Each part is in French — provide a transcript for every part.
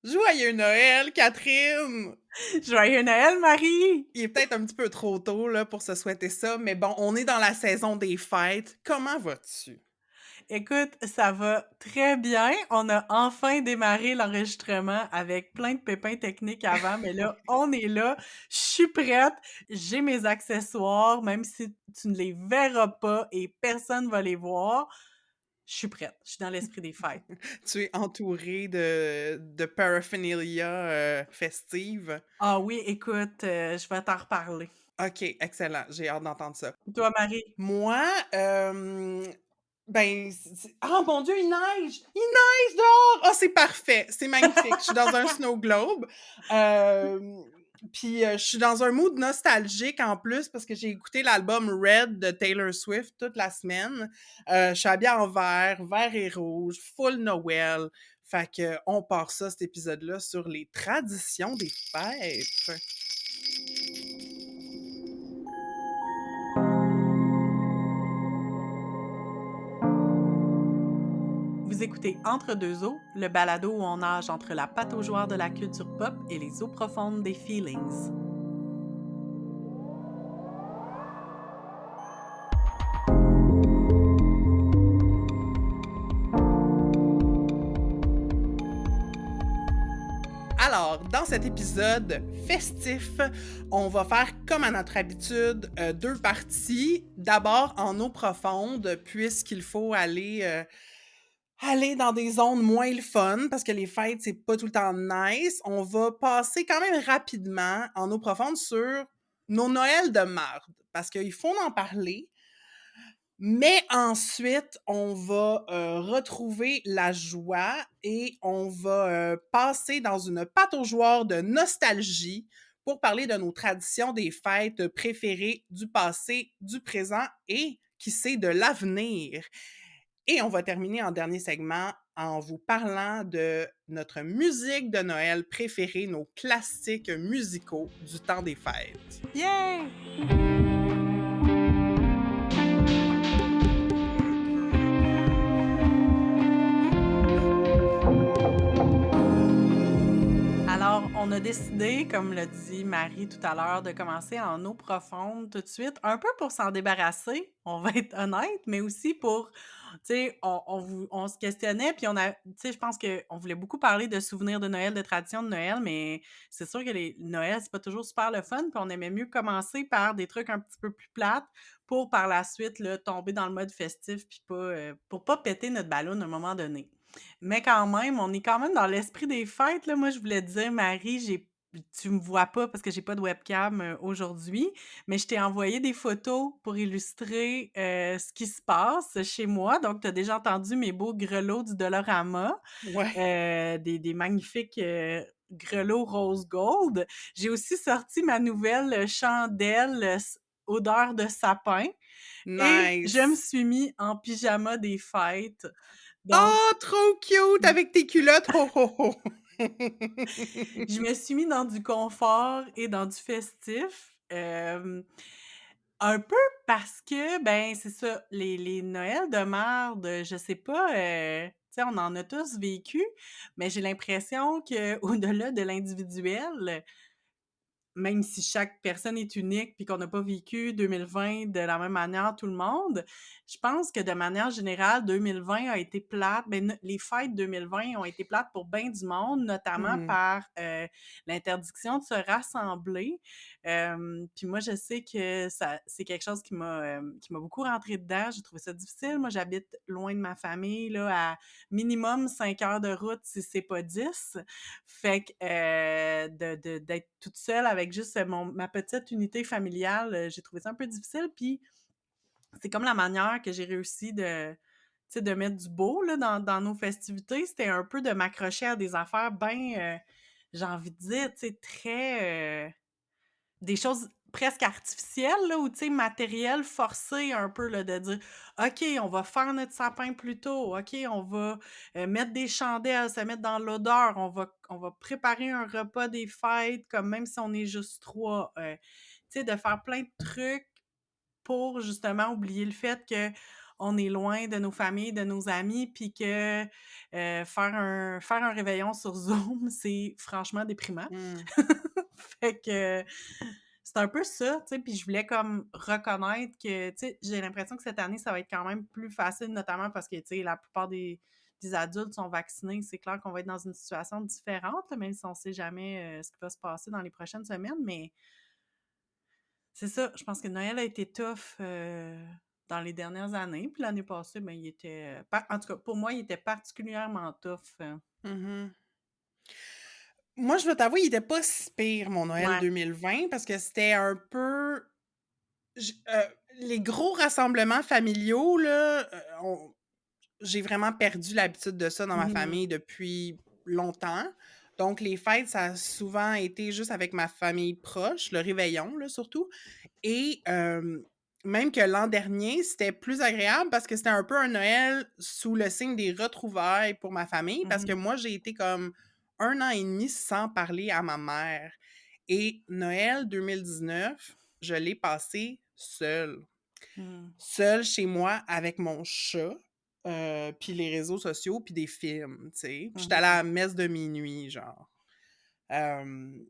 Joyeux Noël, Catherine! Joyeux Noël, Marie! Il est peut-être un petit peu trop tôt là, pour se souhaiter ça, mais bon, on est dans la saison des fêtes. Comment vas-tu? Écoute, ça va très bien. On a enfin démarré l'enregistrement avec plein de pépins techniques avant, mais là, on est là. Je suis prête. J'ai mes accessoires, même si tu ne les verras pas et personne va les voir. Je suis prête. Je suis dans l'esprit des fêtes. Tu es entourée de paraphernalia, festive? Ah oui, écoute, je vais t'en reparler. OK, excellent, j'ai hâte d'entendre ça. Et toi, Marie? Moi, ben, c'est ah mon Dieu, il neige! Il neige dehors! Ah, c'est parfait, c'est magnifique. Je suis dans un snow globe, hem, puis, je suis dans un mood nostalgique en plus parce que j'ai écouté l'album Red de Taylor Swift toute la semaine. Je suis habillée en vert, vert et rouge, full Noël. Fait qu'on part ça, cet épisode-là, sur les traditions des fêtes. Vous écoutez Entre deux eaux, le balado où on nage entre la pataugeoire de la culture pop et les eaux profondes des feelings. Alors, dans cet épisode festif, on va faire comme à notre habitude, 2 parties. D'abord en eau profonde, puisqu'il faut aller dans des zones moins le fun, parce que les fêtes, c'est pas tout le temps nice. On va passer quand même rapidement en eau profonde sur nos Noëls de marde, parce qu'il faut en parler. Mais ensuite, on va, retrouver la joie et on va, passer dans une pataugeoire de nostalgie pour parler de nos traditions des fêtes préférées du passé, du présent et qui sait, de l'avenir. Et on va terminer en dernier segment en vous parlant de notre musique de Noël préférée, nos classiques musicaux du temps des fêtes. Yay! Alors, on a décidé, comme l'a dit Marie tout à l'heure, de commencer en eau profonde tout de suite, un peu pour s'en débarrasser, on va être honnête, mais aussi pour, tu sais, on se questionnait, puis tu sais, je pense qu'on voulait beaucoup parler de souvenirs de Noël, de traditions de Noël, mais c'est sûr que Noël, c'est pas toujours super le fun, puis on aimait mieux commencer par des trucs un petit peu plus plates pour par la suite, là, tomber dans le mode festif, puis pas, pour pas péter notre ballon à un moment donné. Mais quand même, on est quand même dans l'esprit des fêtes, là. Moi, je voulais te dire, Marie, tu me vois pas parce que j'ai pas de webcam, aujourd'hui, mais je t'ai envoyé des photos pour illustrer, ce qui se passe chez moi. Donc, tu as déjà entendu mes beaux grelots du Dollarama, Ouais. des magnifiques, grelots rose gold. J'ai aussi sorti ma nouvelle, chandelle, odeur de sapin et je me Nice. suis mis en pyjama des fêtes. Donc Oh, trop cute avec tes culottes. Ho, ho, ho. je me suis mis dans du confort et dans du festif, un peu parce que, ben, c'est ça, les Noëls de marde, je sais pas, tu sais, on en a tous vécu, mais j'ai l'impression qu'au delà de l'individuel, même si chaque personne est unique puis qu'on n'a pas vécu 2020 de la même manière tout le monde, je pense que de manière générale, 2020 a été plate. Ben, les fêtes 2020 ont été plates pour bien du monde, notamment Mmh. par l'interdiction de se rassembler. Puis moi, je sais que ça, c'est quelque chose qui m'a beaucoup rentré dedans. J'ai trouvé ça difficile. Moi, j'habite loin de ma famille, là, à minimum 5 heures de route, si c'est pas 10. Fait que, d'être toute seule avec juste, ma petite unité familiale, j'ai trouvé ça un peu difficile, puis c'est comme la manière que j'ai réussi de, tu sais, de mettre du beau, là, dans nos festivités, c'était un peu de m'accrocher à des affaires bien, j'ai envie de dire, tu sais, très, des choses presque artificielles, là, ou tu sais, matérielles, forcées un peu, là, de dire: «OK, on va faire notre sapin plus tôt. OK, on va, mettre des chandelles, se mettre dans l'odeur. On va préparer un repas des fêtes comme même si on est juste 3». Tu sais, de faire plein de trucs pour justement oublier le fait que on est loin de nos familles, de nos amis, puis que faire un réveillon sur Zoom, c'est franchement déprimant. Mmh. Fait que c'est un peu ça, tu sais, puis je voulais comme reconnaître que, tu sais, j'ai l'impression que cette année, ça va être quand même plus facile, notamment parce que, tu sais, la plupart des adultes sont vaccinés. C'est clair qu'on va être dans une situation différente, là, même si on sait jamais ce qui va se passer dans les prochaines semaines, mais c'est ça, je pense que Noël a été tough dans les dernières années, puis l'année passée, ben, il était... en tout cas, pour moi, il était particulièrement tough. Mmh. Moi, je vais t'avouer, il était pas si pire mon Noël Ouais. 2020 parce que c'était un peu j les gros rassemblements familiaux là, on j'ai vraiment perdu l'habitude de ça dans ma Mhm. famille depuis longtemps. Donc les fêtes, ça a souvent été juste avec ma famille proche, le réveillon là, surtout et même que l'an dernier, c'était plus agréable parce que c'était un peu un Noël sous le signe des retrouvailles pour ma famille parce que Mhm. moi, j'ai été comme 1 an et demi sans parler à ma mère et Noël 2019, je l'ai passé seule. Mhm. Seule chez moi avec mon chat, puis les réseaux sociaux, puis des films, tu sais. Puis j'étais allée à Mhm. la messe de minuit, genre. Hem,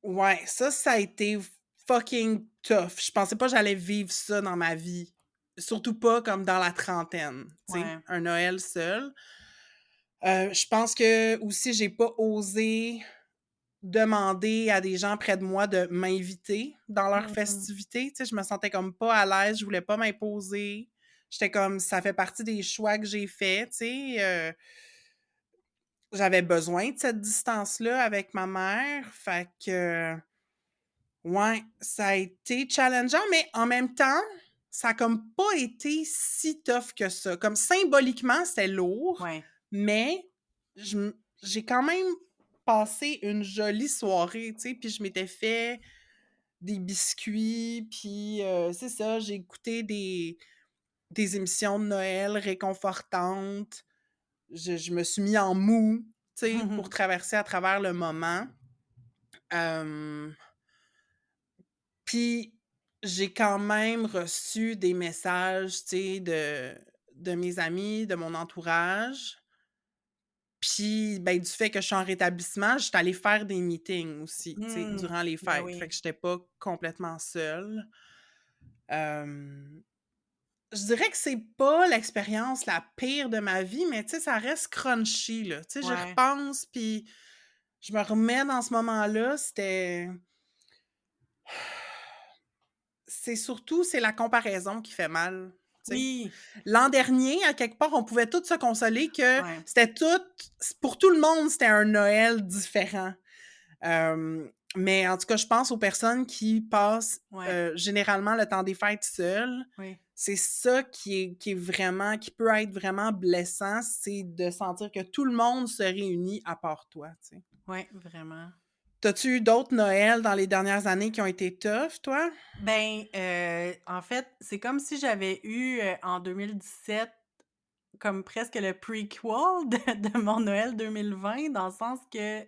ouais, ça a été fucking tough. Je pensais pas que j'allais vivre ça dans ma vie. Surtout pas comme dans la trentaine, tu sais, Ouais. un Noël seul. Je pense que aussi j'ai pas osé demander à des gens près de moi de m'inviter dans leurs Mhm. festivités, tu sais, je me sentais comme pas à l'aise, je voulais pas m'imposer. J'étais comme ça fait partie des choix que j'ai faits, tu sais, j'avais besoin de cette distance-là avec ma mère, fait que ouais, ça a été challengeant, mais en même temps, ça a comme pas été si tough que ça. Comme symboliquement, c'était lourd, Ouais. mais j'ai quand même passé une jolie soirée, tu sais, puis je m'étais fait des biscuits, puis c'est ça, j'ai écouté des émissions de Noël réconfortantes. Je me suis mis en mood, tu sais, pour traverser à travers le moment. Hem Puis, j'ai quand même reçu des messages, tu sais, de mes amis, de mon entourage. Puis, ben, du fait que je suis en rétablissement, j'étais allée faire des meetings aussi, tu sais, Mmh. durant les Ben fêtes. Fait oui. que j'étais pas complètement seule. Hem, je dirais que c'est pas l'expérience la pire de ma vie, mais tu sais, ça reste crunchy, là. Tu sais, j'y Ouais. repense, puis je me remets dans ce moment-là, c'est la comparaison qui fait mal, tu sais. Oui. L'an dernier, à quelque part, on pouvait tous se consoler que Ouais. c'était tout pour tout le monde, c'était un Noël différent. Mais en tout cas, je pense aux personnes qui passent, Ouais. généralement le temps des fêtes seules. Oui. C'est ça qui est vraiment qui peut être vraiment blessant, c'est de sentir que tout le monde se réunit à part toi, tu sais. Ouais, vraiment. T'as-tu eu d'autres Noëls dans les dernières années qui ont été tough, toi? Ben, en fait, c'est comme si j'avais eu, en 2017 comme presque le prequel de mon Noël 2020 dans le sens que,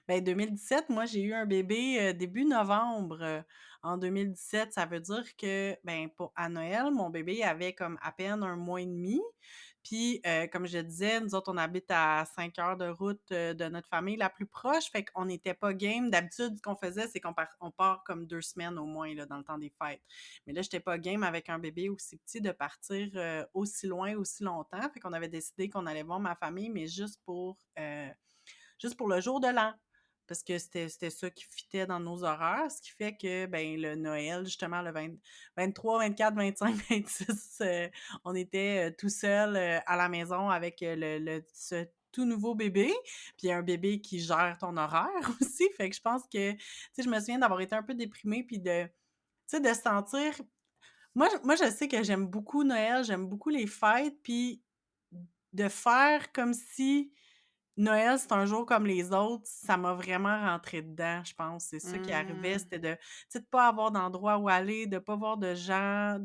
ben, 2017, moi, j'ai eu un bébé, début novembre, en 2017. Ça veut dire que, ben, pour à Noël, mon bébé il avait comme à peine 1 mois et demi. Puis, comme je disais, nous autres, on habite à 5 heures de route, de notre famille la plus proche, fait qu'on n'était pas game. D'habitude, ce qu'on faisait, c'est on part comme 2 semaines au moins, là, dans le temps des fêtes. Mais là, j'étais pas game avec un bébé aussi petit de partir, aussi loin, aussi longtemps. Fait qu'on avait décidé qu'on allait voir ma famille, mais juste pour le jour de l'an. Parce que c'était ça qui fitait dans nos horaires, ce qui fait que, ben, le Noël, justement, le 23, 24, 25, 26, on était tout seuls à la maison avec ce tout nouveau bébé, puis un bébé qui gère ton horaire aussi. Fait que je pense que, tu sais, je me souviens d'avoir été un peu déprimée, puis tu sais, de sentir moi, je sais que j'aime beaucoup Noël, j'aime beaucoup les fêtes, puis de faire comme si Noël, c'est un jour comme les autres, ça m'a vraiment rentré dedans, je pense. C'est ça qui arrivait, Mmh. c'était de, tu sais, de pas avoir d'endroit où aller, de pas voir de gens,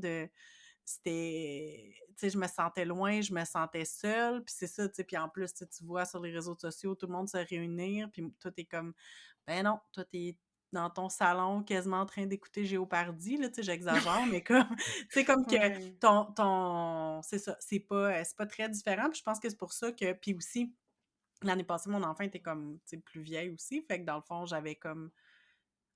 c'était, tu sais, je me sentais loin, je me sentais seule, puis c'est ça, tu sais, puis en plus, tu sais, tu vois sur les réseaux sociaux tout le monde se réunir, puis toi, t'es comme, ben non, toi, dans ton salon quasiment en train d'écouter Jeopardy, là, tu sais, j'exagère, mais comme, tu sais, comme que Ouais. ton c'est ça, c'est pas très différent, puis je pense que c'est pour ça que puis aussi, l'année passée, mon enfant était comme, tu sais, plus vieille aussi, fait que dans le fond, j'avais comme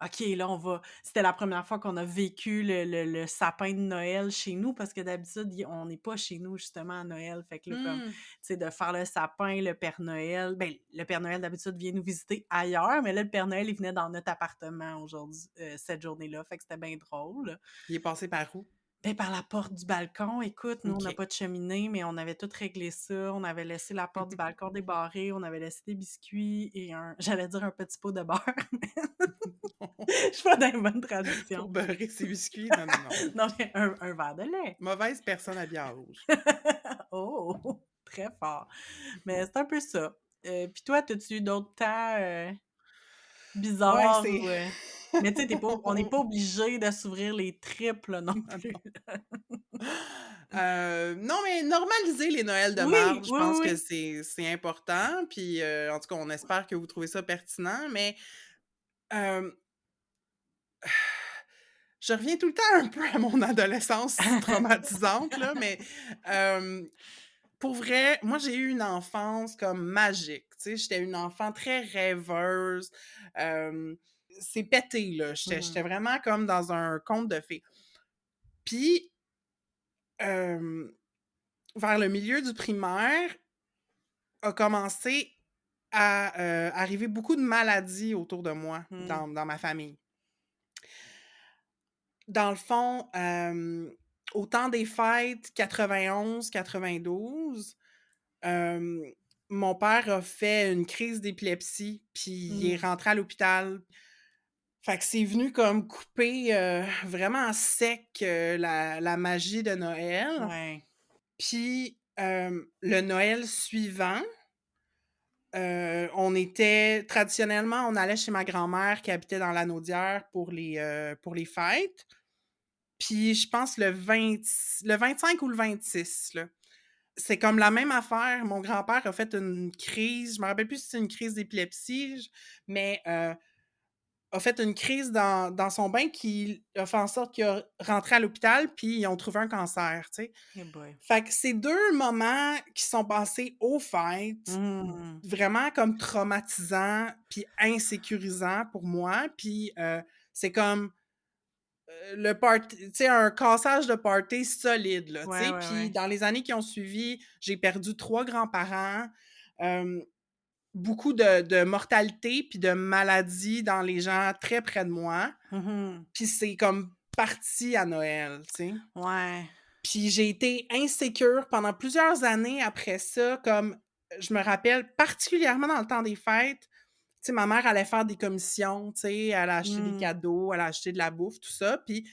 OK, là, on va c'était la première fois qu'on a vécu le sapin de Noël chez nous parce que d'habitude, on n'est pas chez nous justement à Noël. Fait que là, comme, tu Mmh. sais, de faire le sapin, le Père Noël, ben, le Père Noël d'habitude vient nous visiter ailleurs, mais là, le Père Noël, il venait dans notre appartement aujourd'hui, cette journée-là. Fait que c'était bien drôle. Il est passé par où? Ben, par la porte du balcon, écoute, nous, on n'a OK. pas de cheminée, mais on avait tout réglé ça. On avait laissé la porte du balcon débarrée, on avait laissé des biscuits et un j'allais dire un petit pot de beurre. Je suis pas dans les bonnes Pour traductions. beurrer ses biscuits? Non, non, non. Non, mais un verre de lait. Mauvaise personne habillée en rouge. Oh! Très fort. Mais c'est un peu ça. Puis toi, t'as-tu eu d'autres temps, Ouais, bizarres c'est ou, mais tu sais, tu pas on n'est pas obligé de s'ouvrir les tripes, là, non non, plus. non. Non, mais normaliser les Noëls de Oui, marde, je oui, oui, pense que oui. c'est important, puis, en tout cas, on espère que vous trouvez ça pertinent, mais, hem, je reviens tout le temps un peu à mon adolescence traumatisante, là, mais, hem, pour vrai, moi, j'ai eu une enfance comme magique, tu sais? J'étais une enfant très rêveuse, hem, c'est pété, là, j'étais Mmh. vraiment comme dans un conte de fées. Puis, hem, vers le milieu du primaire, a commencé à, arriver beaucoup de maladies autour de moi, Mmh. dans ma famille. Dans le fond, au temps des fêtes 91-92, hem, mon père a fait une crise d'épilepsie, puis il est Mmh. rentré à l'hôpital. Fait que c'est venu comme couper, vraiment sec, la magie de Noël. Ouais. Puis, le Noël suivant, on était traditionnellement, on allait chez ma grand-mère qui habitait dans la pour les fêtes. Puis je pense le 25 ou le 26 là. C'est comme la même affaire. Mon grand-père a fait une crise, je me rappelle plus si c'est une crise d'épilepsie, mais, a fait une crise dans son bain qui a fait en sorte qu'il a rentré à l'hôpital, puis ils ont trouvé un cancer, tu sais? Eh boy. Fait que c'est 2 moments qui sont passés aux fêtes, Mmh. vraiment comme traumatisants puis insécurisants pour moi, puis, c'est comme, le party tu sais, un cassage de party solide, là, tu Ouais, sais? ouais, Puis ouais. dans les années qui ont suivi, j'ai perdu 3 grands-parents, hem, beaucoup de mortalité puis de maladies dans les gens très près de moi, Mmh. puis c'est comme parti à Noël, tu sais? Ouais. Puis j'ai été insécure pendant plusieurs années après ça, comme je me rappelle particulièrement dans le temps des fêtes, tu sais, ma mère allait faire des commissions, tu sais, elle a acheté des Mmh. cadeaux, elle a acheté de la bouffe, tout ça, puis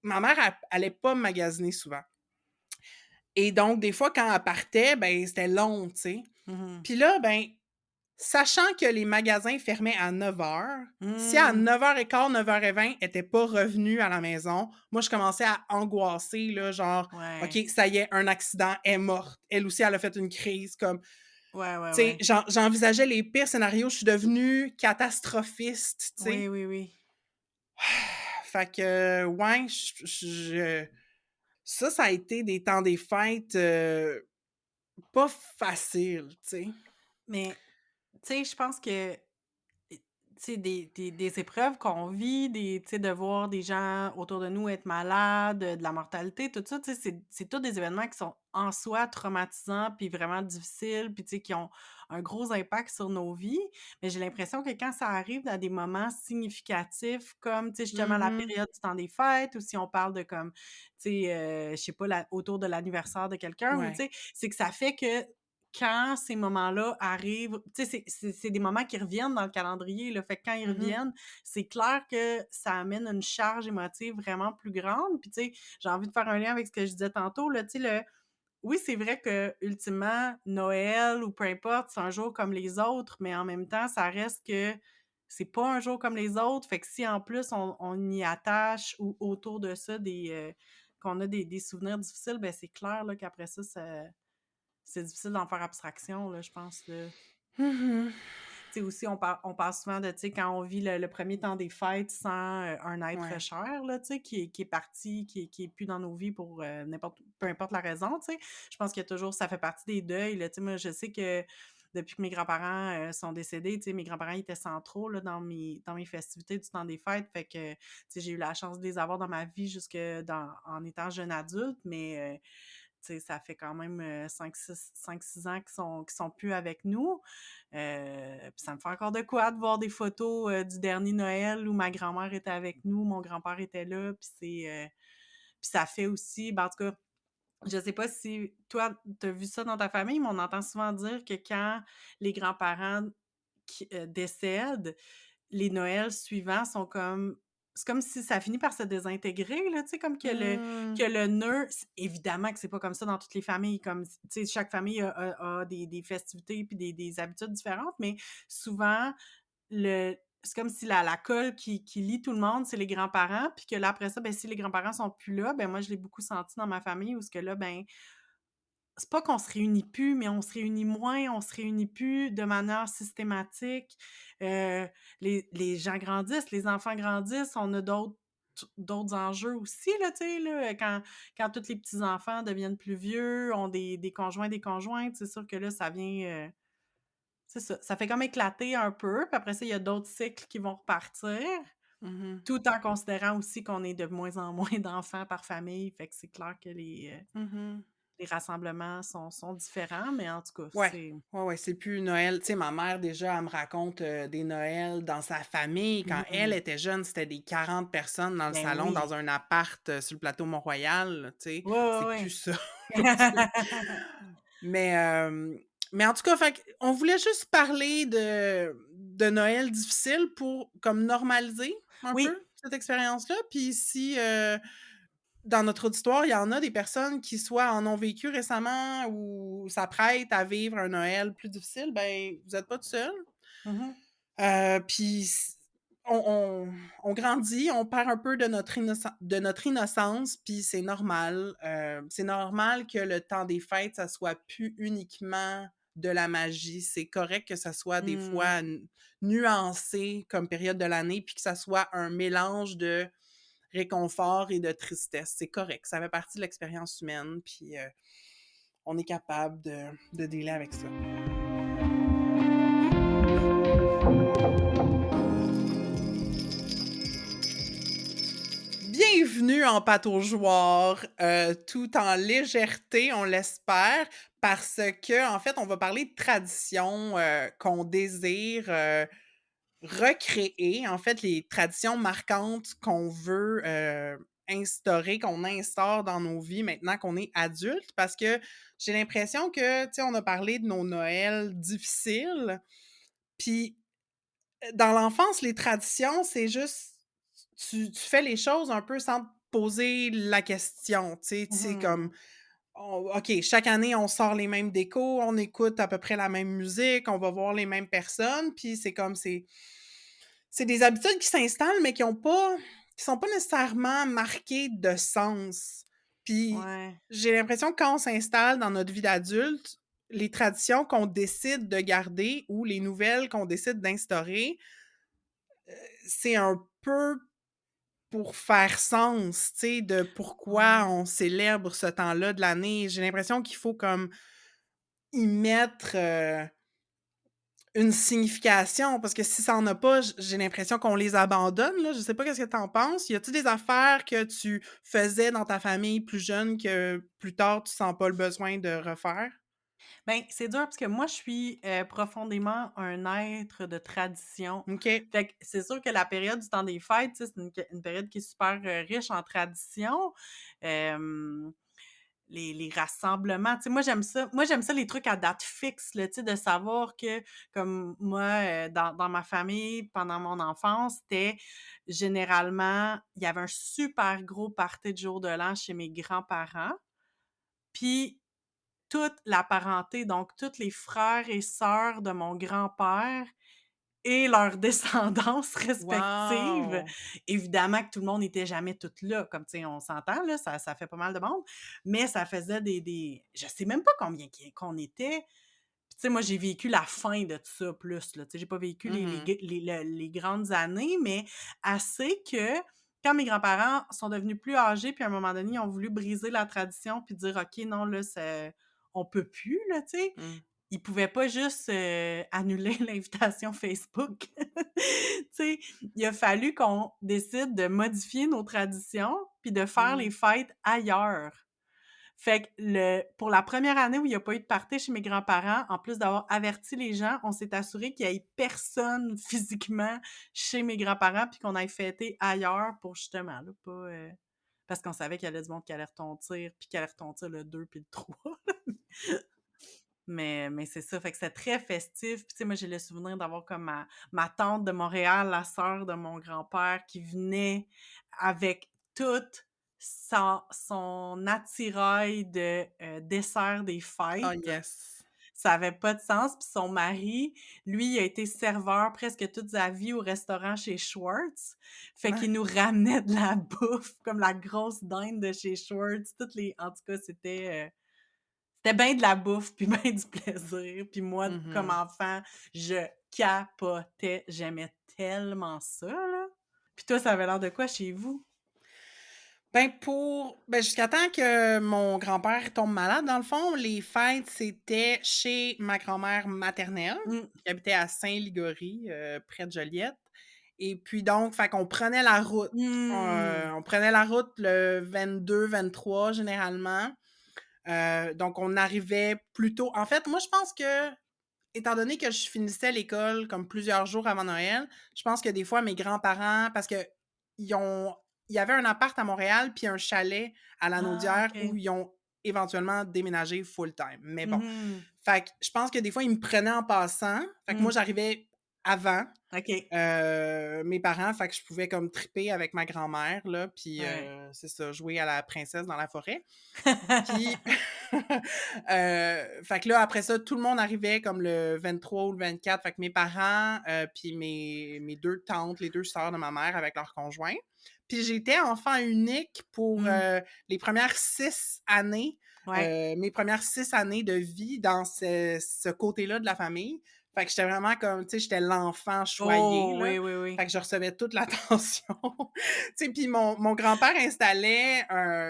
ma mère, elle allait pas magasiner souvent et donc des fois, quand elle partait, ben, c'était long, tu sais. Mmh. Puis là, ben, sachant que les magasins fermaient à 9 heures, si à Mmh. 9h15, 9h20, elle était pas revenue à la maison, moi, je commençais à angoisser, là, genre: «OK, Ouais. ça y est, un accident, elle est morte. Elle aussi, elle a fait une crise», comme, tu Ouais, ouais, sais, ouais. j'envisageais les pires scénarios. Je suis devenue catastrophiste, tu sais? Oui, oui, oui. Fait que, ouais, ça a été des temps des fêtes, pas faciles, tu sais? Mais, tu sais, je pense que tu sais, des épreuves qu'on vit, tu sais, de voir des gens autour de nous être malades, de la mortalité, tout ça, tu sais, c'est tous des événements qui sont en soi traumatisants puis vraiment difficiles, puis tu sais, qui ont un gros impact sur nos vies. Mais j'ai l'impression que quand ça arrive dans des moments significatifs comme, tu sais, justement la Mmh. période du temps des fêtes ou si on parle de comme, tu sais, je sais pas, autour de l'anniversaire de quelqu'un ou tu Ouais. sais, c'est que ça fait que quand ces moments-là arrivent, tu sais, c'est des moments qui reviennent dans le calendrier, là, fait que quand ils Mmh. reviennent, c'est clair que ça amène une charge émotive vraiment plus grande, puis tu sais, j'ai envie de faire un lien avec ce que je disais tantôt, là, tu sais, oui, c'est vrai que ultimement Noël ou peu importe, c'est un jour comme les autres, mais en même temps, ça reste que c'est pas un jour comme les autres, fait que si en plus on y attache ou autour de ça qu'on a des souvenirs difficiles, ben c'est clair, là, qu'après ça c'est difficile d'en faire abstraction, là, je pense, là. Mmh. Tu sais, aussi, on parle souvent de, tu sais, quand on vit le 1er temps des fêtes sans, un être Ouais. cher, là, tu sais, qui est parti, qui est plus dans nos vies pour, peu importe la raison, tu sais. Je pense qu'il y a toujours ça fait partie des deuils, là, tu sais. Moi, je sais que depuis que mes grands-parents, sont décédés, tu sais, mes grands-parents, ils étaient centraux, là, dans mes festivités du temps des fêtes. Fait que, tu sais, j'ai eu la chance de les avoir dans ma vie jusque en étant jeune adulte, mais, tu sais, ça fait quand même, 5-6 ans qu'ils sont plus avec nous. Puis ça me fait encore de quoi de voir des photos, du dernier Noël où ma grand-mère était avec nous, mon grand-père était là, puis ça fait aussi ben, en tout cas, je sais pas si toi, tu as vu ça dans ta famille, mais on entend souvent dire que quand les grands-parents décèdent, les Noëls suivants sont comme c'est comme si ça finit par se désintégrer, là, tu sais, comme que le Mmh. que le nœud évidemment que c'est pas comme ça dans toutes les familles, comme, tu sais, chaque famille a des festivités puis des habitudes différentes, mais souvent, c'est comme si la colle qui lie tout le monde, c'est les grands-parents, puis que là, après ça, ben, si les grands-parents sont plus là, ben, moi, je l'ai beaucoup senti dans ma famille où ce que là, ben, c'est pas qu'on se réunit plus, mais on se réunit moins, on se réunit plus de manière systématique. Les gens grandissent, les enfants grandissent, on a d'autres enjeux aussi, là, tu sais, là, quand tous les petits-enfants deviennent plus vieux, ont des conjoints, des conjointes, c'est sûr que là, ça vient, c'est ça, ça fait comme éclater un peu, puis après ça, il y a d'autres cycles qui vont repartir, Mmh. tout en considérant aussi qu'on est de moins en moins d'enfants par famille, fait que c'est clair que Mmh. les rassemblements sont différents, mais en tout cas, Ouais. c'est Ouais, ouais, c'est plus Noël. Tu sais, ma mère, déjà, elle me raconte, des Noëls dans sa famille. Quand elle mmh, était jeune, c'était des 40 personnes dans le ben salon, dans oui. un appart, sur le plateau Mont-Royal, là, tu sais. Ouais, ouais, C'est plus ouais. ça aujourd'hui. Mais, mais en tout cas, fait on voulait juste parler de Noël difficile pour comme normaliser un peu Oui. cette expérience-là. Puis si, dans notre auditoire, il y en a des personnes qui soit en ont vécu récemment ou s'apprêtent à vivre un Noël plus difficile, ben, vous êtes pas tout seul. Mmh. Puis on grandit, on perd un peu de notre innocence, puis c'est normal. C'est normal que le temps des fêtes, ça soit plus uniquement de la magie. C'est correct que ça soit des Mmh. fois nuancé comme période de l'année, puis que ça soit un mélange de réconfort et de tristesse. C'est correct, ça fait partie de l'expérience humaine, puis on est capable de dealer avec ça. Bienvenue en pataugeoire, tout en légèreté, on l'espère, parce que en fait, on va parler de traditions, qu'on désire, recréer. En fait, les traditions marquantes qu'on veut, instaurer, qu'on instaure dans nos vies maintenant qu'on est adulte. Parce que j'ai l'impression que, tu sais, on a parlé de nos Noëls difficiles, puis dans l'enfance, les traditions, c'est juste tu fais les choses un peu sans te poser la question, tu sais? C'est comme, Mmh. OK, chaque année, on sort les mêmes décos, on écoute à peu près la même musique, on va voir les mêmes personnes, puis c'est comme c'est des habitudes qui s'installent, mais qui sont pas nécessairement marquées de sens. Puis Ouais. j'ai l'impression que quand on s'installe dans notre vie d'adulte, les traditions qu'on décide de garder ou les nouvelles qu'on décide d'instaurer, c'est un peu pour faire sens, tu sais, de pourquoi Ouais. on célèbre ce temps-là de l'année. J'ai l'impression qu'il faut comme y mettre, une signification parce que si ça en a pas, j'ai l'impression qu'on les abandonne, là. Je sais pas qu'est-ce que tu en penses? Y a-tu des affaires que tu faisais dans ta famille plus jeune que plus tard tu sens pas le besoin de refaire? Ben, c'est dur parce que moi, je suis, profondément un être de tradition. OK. Fait que c'est sûr que la période du temps des fêtes, tu sais, c'est une période qui est super, riche en traditions. Hem les rassemblements, tu sais, moi j'aime ça les trucs à date fixe, là, tu sais, de savoir que comme moi, dans ma famille, pendant mon enfance, c'était généralement il y avait un super gros party de jour de l'an chez mes grands-parents, puis toute la parenté, donc tous les frères et sœurs de mon grand-père et leurs descendances respectives. Wow! Évidemment que tout le monde n'était jamais tout là, comme, tu sais, on s'entend, là, ça fait pas mal de monde, mais ça faisait des je sais même pas combien qu'on était, Puis tu sais, moi, j'ai vécu la fin de tout ça plus, là. Tu sais, j'ai pas vécu Mhm. les grandes années, mais assez que quand mes grands-parents sont devenus plus âgés, puis à un moment donné, ils ont voulu briser la tradition puis dire: «OK, non, là, on peut plus», là, tu sais. Mm. Ils pouvaient pas juste, annuler l'invitation Facebook. Tu sais, il a fallu qu'on décide de modifier nos traditions puis de faire les Mm. fêtes ailleurs. Fait que pour la première année où il y a pas eu de party chez mes grands-parents, en plus d'avoir averti les gens, on s'est assuré qu'il y ait personne physiquement chez mes grands-parents puis qu'on aille fêter ailleurs pour justement là, pas, parce qu'on savait qu'il y avait du monde qui allait retentir puis qui allait retentir le 2 puis le 3. Mais c'est ça, fait que c'était très festif. Puis tu sais, moi, j'ai le souvenir d'avoir comme ma tante de Montréal, la sœur de mon grand-père, qui venait avec toute son attirail de dessert des Oh fêtes. yes. Ça avait pas de sens. Puis son mari, lui, il a été serveur presque toute sa vie au restaurant chez Schwartz. Fait qu'il nous ramenait de la bouffe, comme la grosse dinde de chez Schwartz. En tout cas, c'était bien de la bouffe, puis bien du plaisir. Puis moi, comme Mhm. enfant, je capotais. J'aimais tellement ça, là. Puis toi, ça avait l'air de quoi chez vous? Ben, jusqu'à temps que mon grand-père tombe malade, dans le fond, les fêtes, c'était chez ma grand-mère maternelle, Mmh. qui habitait à Saint-Ligory, près de Joliette. Et puis donc, fait qu'on prenait la route. Mmh. On prenait la route le 22-23 généralement. Donc on arrivait plus tôt. En fait, moi, je pense que, étant donné que je finissais l'école comme plusieurs jours avant Noël, je pense que des fois, mes grands-parents, parce que ils ont il y avait un appart à Montréal puis un chalet à Ah, Lanaudière où OK. ils ont éventuellement déménagé full time. Mais bon, Mmh. fait que je pense que des fois, ils me prenaient en passant. Fait que moi, Mmh. j'arrivais avant, OK. mes parents, fait que je pouvais comme triper avec ma grand-mère là, puis, Ouais. c'est ça, jouer à la princesse dans la forêt. Puis, fait que là, après ça, tout le monde arrivait comme le 23 ou le 24. Fait que mes parents, puis mes 2 tantes, les 2 sœurs de ma mère avec leurs conjoints. Puis j'étais enfant unique pour, Mmh. les premières 6 années, Ouais. mes premières 6 années de vie dans ce côté-là de la famille. Fait que j'étais vraiment comme, tu sais, j'étais l'enfant choyé, Oh, là. oui, oui, Fait oui. que je recevais toute l'attention. Tu sais, puis mon grand-père installait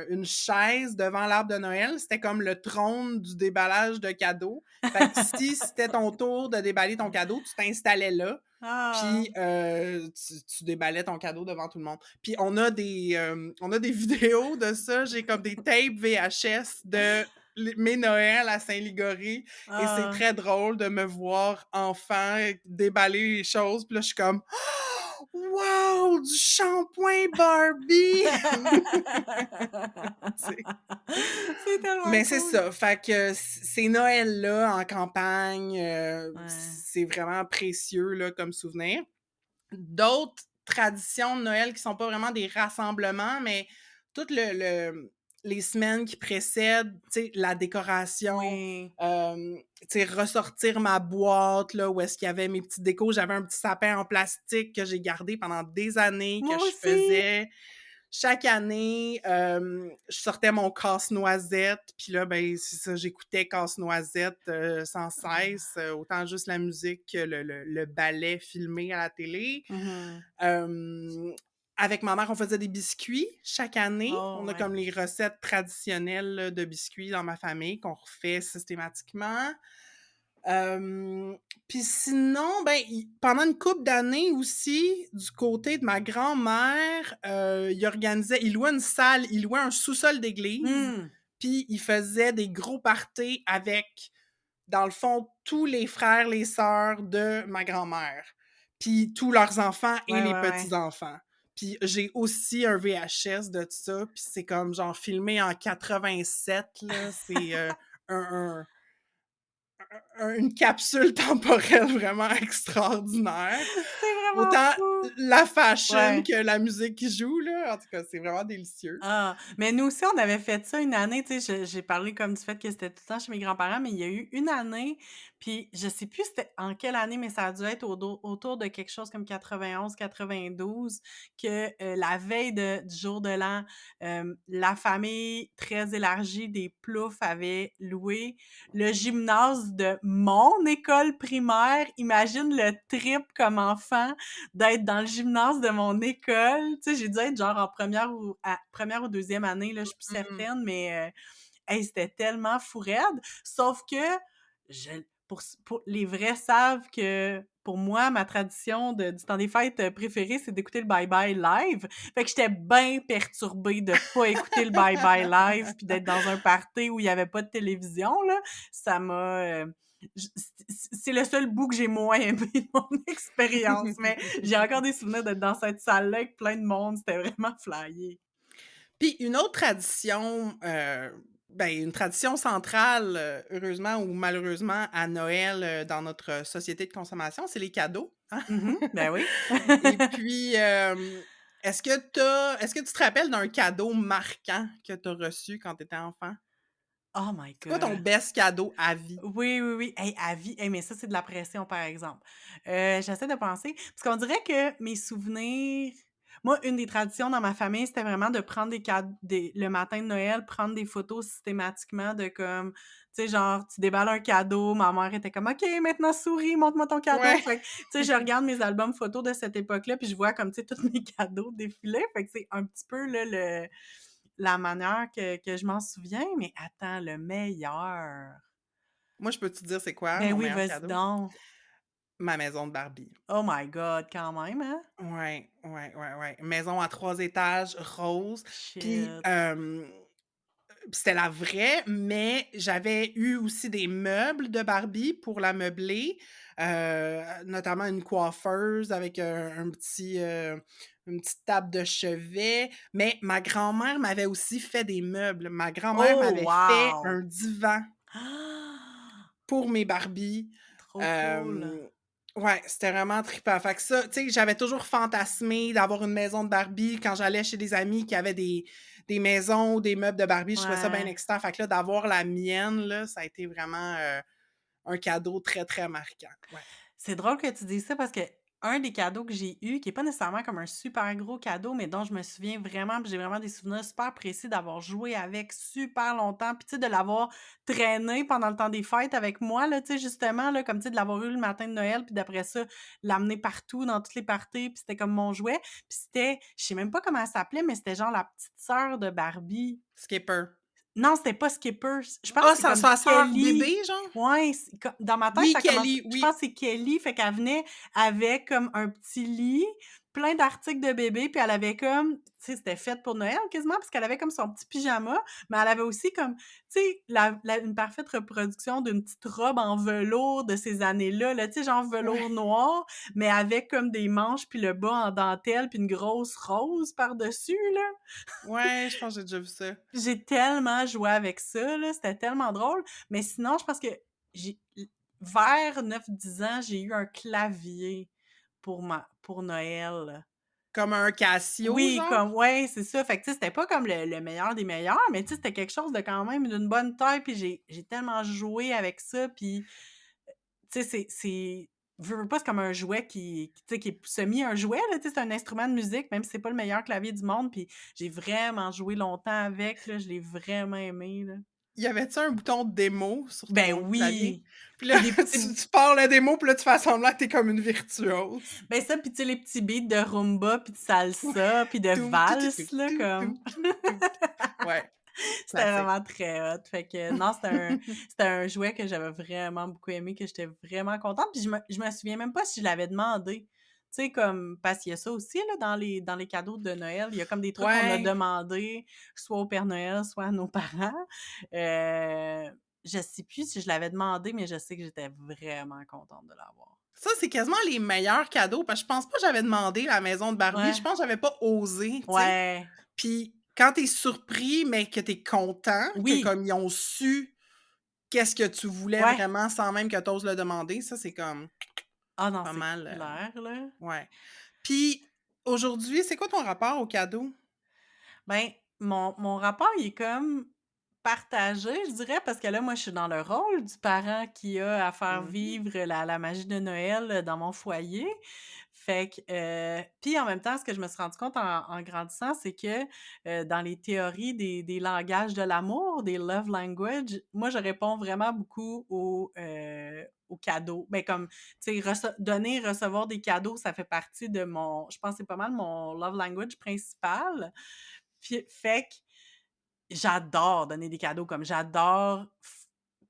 une chaise devant l'arbre de Noël. C'était comme le trône du déballage de cadeaux. Fait que si c'était ton tour de déballer ton cadeau, tu t'installais là, Ah! puis tu déballais ton cadeau devant tout le monde. Puis on a des vidéos de ça. J'ai comme des tapes VHS de mes Noëls à Saint-Ligory et c'est Ah! très drôle de me voir enfant déballer les choses. Puis là, je suis comme wow! Du shampoing Barbie! Tu C'est tellement Mais c'est cool. ça, fait que ces Noëls-là en campagne, Ouais. c'est vraiment précieux, là, comme souvenir. D'autres traditions de Noël qui sont pas vraiment des rassemblements, mais toutes les semaines qui précèdent, tu sais, la décoration, Oui. tu sais, ressortir ma boîte, là, où est-ce qu'il y avait mes petits décos. J'avais un petit sapin en plastique que j'ai gardé pendant des années, que Moi je aussi! faisais chaque année. Je sortais mon casse-noisette, puis là, ben, c'est ça, j'écoutais casse-noisette sans cesse, autant juste la musique que le ballet filmé à la télé. Mmh. Hem, Avec ma mère, on faisait des biscuits chaque année. Oh, On a ouais. comme les recettes traditionnelles là, de biscuits dans ma famille qu'on refait systématiquement. Hem, Puis sinon, ben, pendant une couple d'années aussi, du côté de ma grand-mère, il louait une salle, il louait un sous-sol d'église, Mmh. puis il faisait des gros parties avec, dans le fond, tous les frères, les sœurs de ma grand-mère, puis tous leurs enfants et Ouais, les ouais, ouais. petits-enfants. Puis j'ai aussi un VHS de ça, puis c'est comme genre filmé en 87 là, c'est, un une capsule temporelle vraiment extraordinaire. C'est vraiment Autant fou! la fashion Ouais. que la musique qui joue, là. En tout cas, c'est vraiment délicieux. Ah, mais nous aussi, on avait fait ça une année, tu sais, j'ai parlé comme du fait que c'était tout le temps chez mes grands-parents, mais il y a eu une année, Puis je sais plus c'était en quelle année, mais ça a dû être autour de quelque chose comme 91-92 que, la veille du jour de l'an, la famille très élargie des Plouffe avait loué le gymnase de mon école primaire. Imagine le trip comme enfant d'être dans le gymnase de mon école. Tu sais, j'ai dû être genre en première ou deuxième année, là, je suis plus Mmh. certaine, mais hey, c'était tellement fou raide. Sauf que je pour les vrais savent que pour moi, ma tradition du temps des fêtes préférée, c'est d'écouter le Bye Bye live. Fait que j'étais bien perturbée de pas écouter le Bye Bye live puis d'être dans un party où il y avait pas de télévision, là. Ça m'a... c'est le seul bout que j'ai moins aimé de mon expérience, mais j'ai encore des souvenirs d'être dans cette salle-là avec plein de monde. C'était vraiment flyé. Puis une autre tradition, ben, une tradition centrale, heureusement ou malheureusement à Noël, dans notre société de consommation, c'est les cadeaux, hein? Mhm, ben oui. Et puis, est-ce que tu te rappelles d'un cadeau marquant que tu as reçu quand tu étais enfant? Oh my C'est quoi ton God. best cadeau à vie? Oui, oui, oui. Hey, à vie. Hey, mais ça, c'est de la pression, par exemple. J'essaie de penser, parce qu'on dirait que mes souvenirs. Moi, une des traditions dans ma famille, c'était vraiment de prendre des cadeaux, le matin de Noël, prendre des photos systématiquement de comme, tu sais, genre, tu déballes un cadeau, ma mère était comme, OK, maintenant souris, montre-moi ton cadeau. Ouais. Fait que, tu sais, je regarde mes albums photos de cette époque-là, puis je vois comme, tu sais, tous mes cadeaux défiler. Fait que c'est un petit peu, là, la manière que je m'en souviens. Mais attends, le meilleur. Moi, je peux te dire c'est quoi Ben mon oui, meilleur vas-y cadeau? donc. Ma maison de Barbie. Oh my God, quand même, hein? Ouais, ouais, ouais, ouais. Maison à 3 étages, rose. Puis, Shit. c'était la vraie, mais j'avais eu aussi des meubles de Barbie pour la meubler, notamment une coiffeuse avec une petite table de chevet, mais ma grand-mère m'avait aussi fait des meubles. Ma grand-mère Oh m'avait fait wow! un divan pour mes Barbies. Trop cool. Hem, ouais, c'était vraiment trippant. Fait que ça, tu sais, j'avais toujours fantasmé d'avoir une maison de Barbie quand j'allais chez des amis qui avaient des maisons ou des meubles de Barbie. Je trouvais ça bien Ouais. excitant. Fait que là, d'avoir la mienne, là, ça a été vraiment, un cadeau très, très marquant. Ouais. C'est drôle que tu dises ça parce que un des cadeaux que j'ai eu, qui est pas nécessairement comme un super gros cadeau, mais dont je me souviens vraiment, puis j'ai vraiment des souvenirs super précis d'avoir joué avec super longtemps, puis tu sais, de l'avoir traîné pendant le temps des fêtes avec moi, là, tu sais, justement, là, comme tu sais, de l'avoir eu le matin de Noël, puis d'après ça, l'amener partout dans toutes les parties, puis c'était comme mon jouet. Puis c'était, je sais même pas comment elle s'appelait, mais c'était genre la petite sœur de Barbie. Skipper. Non, c'était pas Skipper, je pense Ah, que c'est sa comme sa sœur Kelly. bébé, genre? Ouais, c'est co dans ma tête, Oui, ça commence Kelly, je pense oui. que c'est Kelly, fait qu'elle venait avec comme un petit lit, plein d'articles de bébé, puis elle avait comme tu sais, c'était fait pour Noël quasiment, parce qu'elle avait comme son petit pyjama, mais elle avait aussi comme, tu sais, la une parfaite reproduction d'une petite robe en velours de ces années-là, là, tu sais, genre Ouais, velours noir, mais avec comme des manches, puis le bas en dentelle, puis une grosse rose par-dessus, là. ouais, je pense que j'ai déjà vu ça. J'ai tellement joué avec ça, là, c'était tellement drôle. Mais sinon, je pense que j'ai vers 9-10 ans, j'ai eu un clavier pour Noël. Comme un Casio, Oui, genre? comme ouais, c'est ça. Fait que tu sais, c'était pas comme le meilleur des meilleurs, mais tu sais, c'était quelque chose de quand même d'une bonne taille, puis j'ai tellement joué avec ça, puis tu sais, c'est veux pas, c'est comme un jouet tu sais, qui est semi un jouet, là, tu sais, c'est un instrument de musique, même si c'est pas le meilleur clavier du monde, puis j'ai vraiment joué longtemps avec, là, je l'ai vraiment aimé, là. Y avait-tu un bouton démo sur Ben ton clavier? oui! Puis là, Puis des petits tu pars le démo, puis là, tu fais semblant que tu comme une virtuose. ben ça, puis tu sais, les petits beats de rumba, puis de Ouais. salsa, puis de Toum, tou tou tou valse, là, tou comme toum toum toum. Ouais, c'était classique. vraiment très hot. Fait que non, c'était un jouet que j'avais vraiment beaucoup aimé, que j'étais vraiment contente. Puis je me souviens même pas si je l'avais demandé. Tu sais, comme parce qu'il y a ça aussi, là, dans les cadeaux de Noël. Il y a comme des trucs qu'on a Ouais, demandé, soit au Père Noël, soit à nos parents. Heu, je sais plus si je l'avais demandé, mais je sais que j'étais vraiment contente de l'avoir. ça, c'est quasiment les meilleurs cadeaux parce que je pense pas que j'avais demandé la maison de Barbie. Je Ouais. pense que j'avais pas osé, tu sais? Ouais. Puis quand tu es surpris, mais que tu es content, que Oui. comme ils ont su qu'est-ce que tu voulais Ouais. vraiment sans même que tu oses le demander, ça, c'est comme Ah non, pas c'est mal, clair, là. ouais. Puis aujourd'hui, c'est quoi ton rapport aux cadeaux? Ben, mon rapport, il est comme partagé, je dirais, parce que là, moi, je suis dans le rôle du parent qui a à faire Mmh. vivre la magie de Noël, dans mon foyer. Fait que, puis en même temps, ce que je me suis rendu compte en grandissant, c'est que, dans les théories des langages de l'amour, des love language, moi, je réponds vraiment beaucoup aux cadeaux. Ben, comme, tu sais, donner, recevoir des cadeaux, ça fait partie de mon je pense que c'est pas mal mon love language principal. Puis fait que j'adore donner des cadeaux, comme j'adore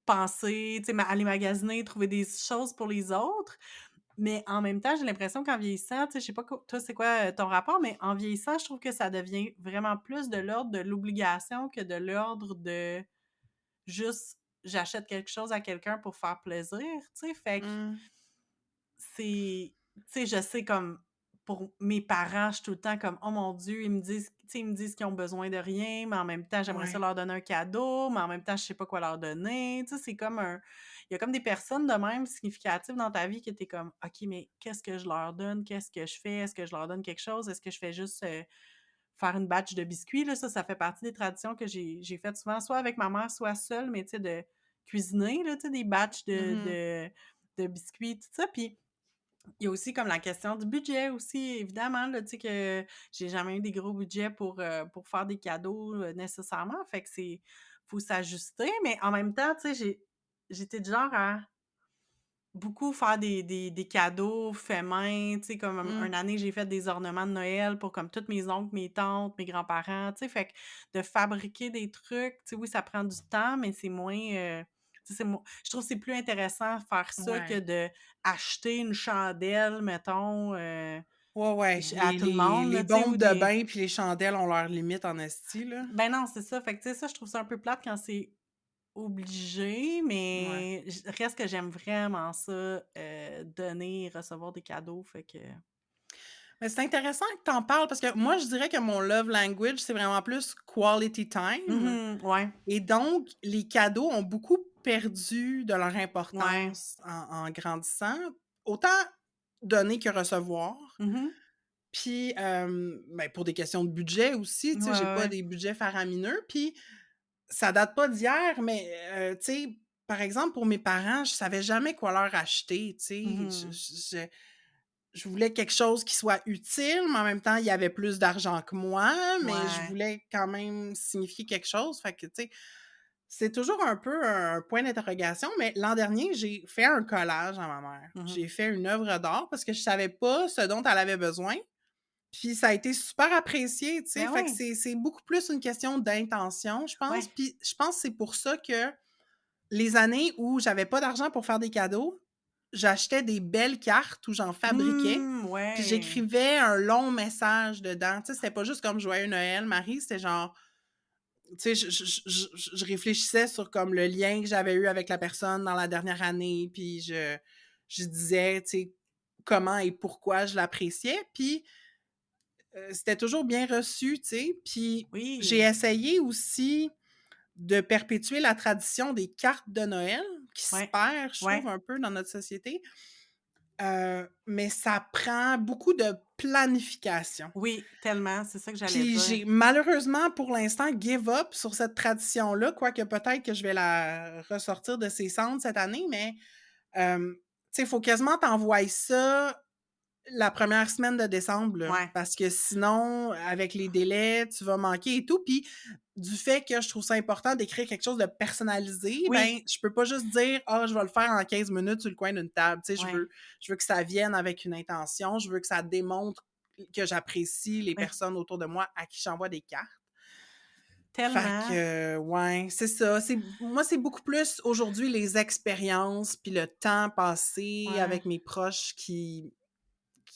penser, tu sais, aller magasiner, trouver des choses pour les autres. Mais en même temps, j'ai l'impression qu'en vieillissant, tu sais, je sais pas toi, c'est quoi ton rapport, mais en vieillissant, je trouve que ça devient vraiment plus de l'ordre de l'obligation que de l'ordre de juste j'achète quelque chose à quelqu'un pour faire plaisir, tu sais. Fait que Mmh. c'est tu sais, je sais comme pour mes parents, je suis tout le temps comme: «Oh mon Dieu», ils me disent tu sais, ils me disent qu'ils ont besoin de rien, mais en même temps, j'aimerais ça Ouais. leur donner un cadeau, mais en même temps, je sais pas quoi leur donner. Tu sais, c'est comme un il y a comme des personnes de même significatives dans ta vie que tu es comme: «OK, mais qu'est-ce que je leur donne? Qu'est-ce que je fais? Est-ce que je leur donne quelque chose? Est-ce que je fais juste, faire une batch de biscuits?» Là, ça fait partie des traditions que j'ai faites souvent, soit avec ma mère, soit seule, mais tu sais, de cuisiner, là, tu sais, des batchs Mmh. de biscuits, tout ça. Puis il y a aussi comme la question du budget aussi, évidemment, là, tu sais que j'ai jamais eu des gros budgets pour faire des cadeaux, nécessairement. Fait que faut s'ajuster, mais en même temps, tu sais, j'étais du genre à beaucoup faire des cadeaux faits main, tu sais, comme Mmh. une année, j'ai fait des ornements de Noël pour comme toutes mes oncles, mes tantes, mes grands-parents, tu sais, fait que de fabriquer des trucs, tu sais, oui, ça prend du temps, mais c'est moins, tu sais, je trouve que c'est plus intéressant faire ça que Ouais. de acheter une chandelle, mettons, Ouais, ouais. à Les tout le les monde, les là, tu sais, ou bombes de des bain puis les chandelles ont leurs limites en esti, là. ben non, c'est ça, fait que tu sais, ça, je trouve ça un peu plate quand c'est obligé, Ouais. mais reste que j'aime vraiment ça, donner et recevoir des cadeaux, fait que Mais c'est intéressant que tu en parles parce que moi, je dirais que mon love language, c'est vraiment plus quality time mmh ouais, et donc les cadeaux ont beaucoup perdu de leur ouais. importance en grandissant, autant donner que recevoir. Mmh Puis, ben, pour des questions de budget aussi, Ouais, tu sais, j'ai ouais, pas ouais. des budgets faramineux, puis ça date pas d'hier, mais, tu sais, par exemple, pour mes parents, je savais jamais quoi leur acheter, tu sais. Mmh Je voulais quelque chose qui soit utile, mais en même temps, il y avait plus d'argent que moi, mais je Ouais. voulais quand même signifier quelque chose. Fait que, tu sais, c'est toujours un peu un point d'interrogation, mais l'an dernier, j'ai fait un collage à ma mère. Mmh J'ai fait une œuvre d'art parce que je savais pas ce dont elle avait besoin, puis ça a été super apprécié, tu sais. Ben Fait que oui, c'est beaucoup plus une question d'intention, je pense. ouais. Puis je pense que c'est pour ça que les années où j'avais pas d'argent pour faire des cadeaux, j'achetais des belles cartes ou j'en fabriquais, puis Ouais. j'écrivais un long message dedans. Tu sais, c'était pas juste comme «Joyeux Noël, Marie», c'était genre, tu sais, je réfléchissais sur comme le lien que j'avais eu avec la personne dans la dernière année, puis je disais, tu sais, comment et pourquoi je l'appréciais, puis c'était toujours bien reçu, tu sais. Puis j'ai Oui. essayé aussi de perpétuer la tradition des cartes de Noël qui se Ouais. perd, je trouve, Ouais. un peu dans notre société, mais ça prend beaucoup de planification. Oui, tellement, c'est ça que j'allais Puis dire. j'ai malheureusement, pour l'instant, give up sur cette tradition-là, quoique peut-être que je vais la ressortir de ses cendres cette année, mais tu sais, il faut quasiment tu ça la première semaine de décembre, là, Ouais. parce que sinon, avec les délais, tu vas manquer et tout. Puis du fait que je trouve ça important d'écrire quelque chose de personnalisé, Oui. ben, je peux pas juste dire: «Ah, je vais le faire en 15 minutes sur le coin d'une table». Tu sais, Ouais. je veux que ça vienne avec une intention, je veux que ça démontre que j'apprécie les Oui. personnes autour de moi à qui j'envoie des cartes. Fait Tellement. que, ouais, c'est ça. Moi, c'est beaucoup plus aujourd'hui les expériences puis le temps passé Ouais. avec mes proches qui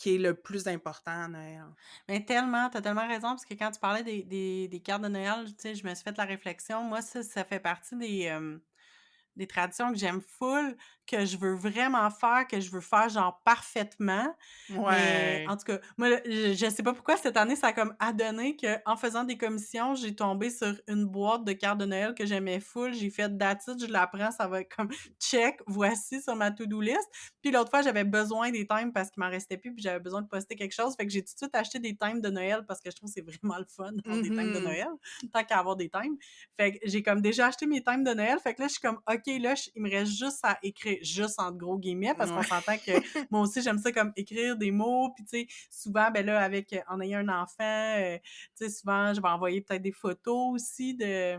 est le plus important à Noël. Mais tellement, tu as tellement raison parce que quand tu parlais des cartes de Noël, tu sais, je me suis fait la réflexion. Moi, ça fait partie des traditions que j'aime full, que je veux vraiment faire, que je veux faire genre parfaitement. Mais Ouais. en tout cas, moi, là, je sais pas pourquoi cette année, ça a comme adonné qu'en faisant des commissions, j'ai tombé sur une boîte de cartes de Noël que j'aimais full. J'ai fait that's it, je la prends, ça va être comme check, voici sur ma to-do list. Puis l'autre fois, j'avais besoin des times parce qu'il m'en restait plus, puis j'avais besoin de poster quelque chose. Fait que j'ai tout de suite acheté des times de Noël parce que je trouve que c'est vraiment le fun d'avoir des times de Mhm. Noël, tant qu'à avoir des times. Fait que j'ai comme déjà acheté mes times de Noël. Fait que là, je suis comme, OK, là, il me reste juste à écrire, juste entre gros guillemets, parce qu'on Ouais. s'entend que moi aussi, j'aime ça comme écrire des mots. Puis, tu sais, souvent, ben là, avec, en ayant un enfant, tu sais, souvent, je vais envoyer peut-être des photos aussi de.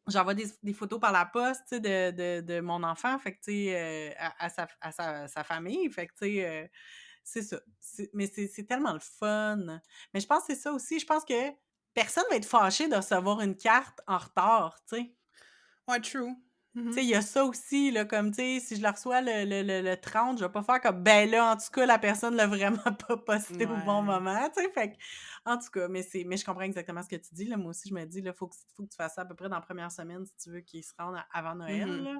J'envoie des photos par la poste, tu sais, de mon enfant, fait que, tu sais, à sa famille. Fait que, tu sais, c'est ça. Mais c'est tellement le fun. Mais je pense que c'est ça aussi. Je pense que personne va être fâché de recevoir une carte en retard, tu sais. Ouais, true. Tu sais, Mhm. il y a ça aussi, là, comme, tu sais, si je la reçois le 30, je vais pas faire comme, ben là, en tout cas, la personne l'a vraiment pas posté au bon Ouais. moment, tu sais, fait que, en tout cas, mais je comprends exactement ce que tu dis, là. Moi aussi, je me dis, là, faut que tu fasses ça à peu près dans la première semaine si tu veux qu'il se rende avant Noël, Mhm. là.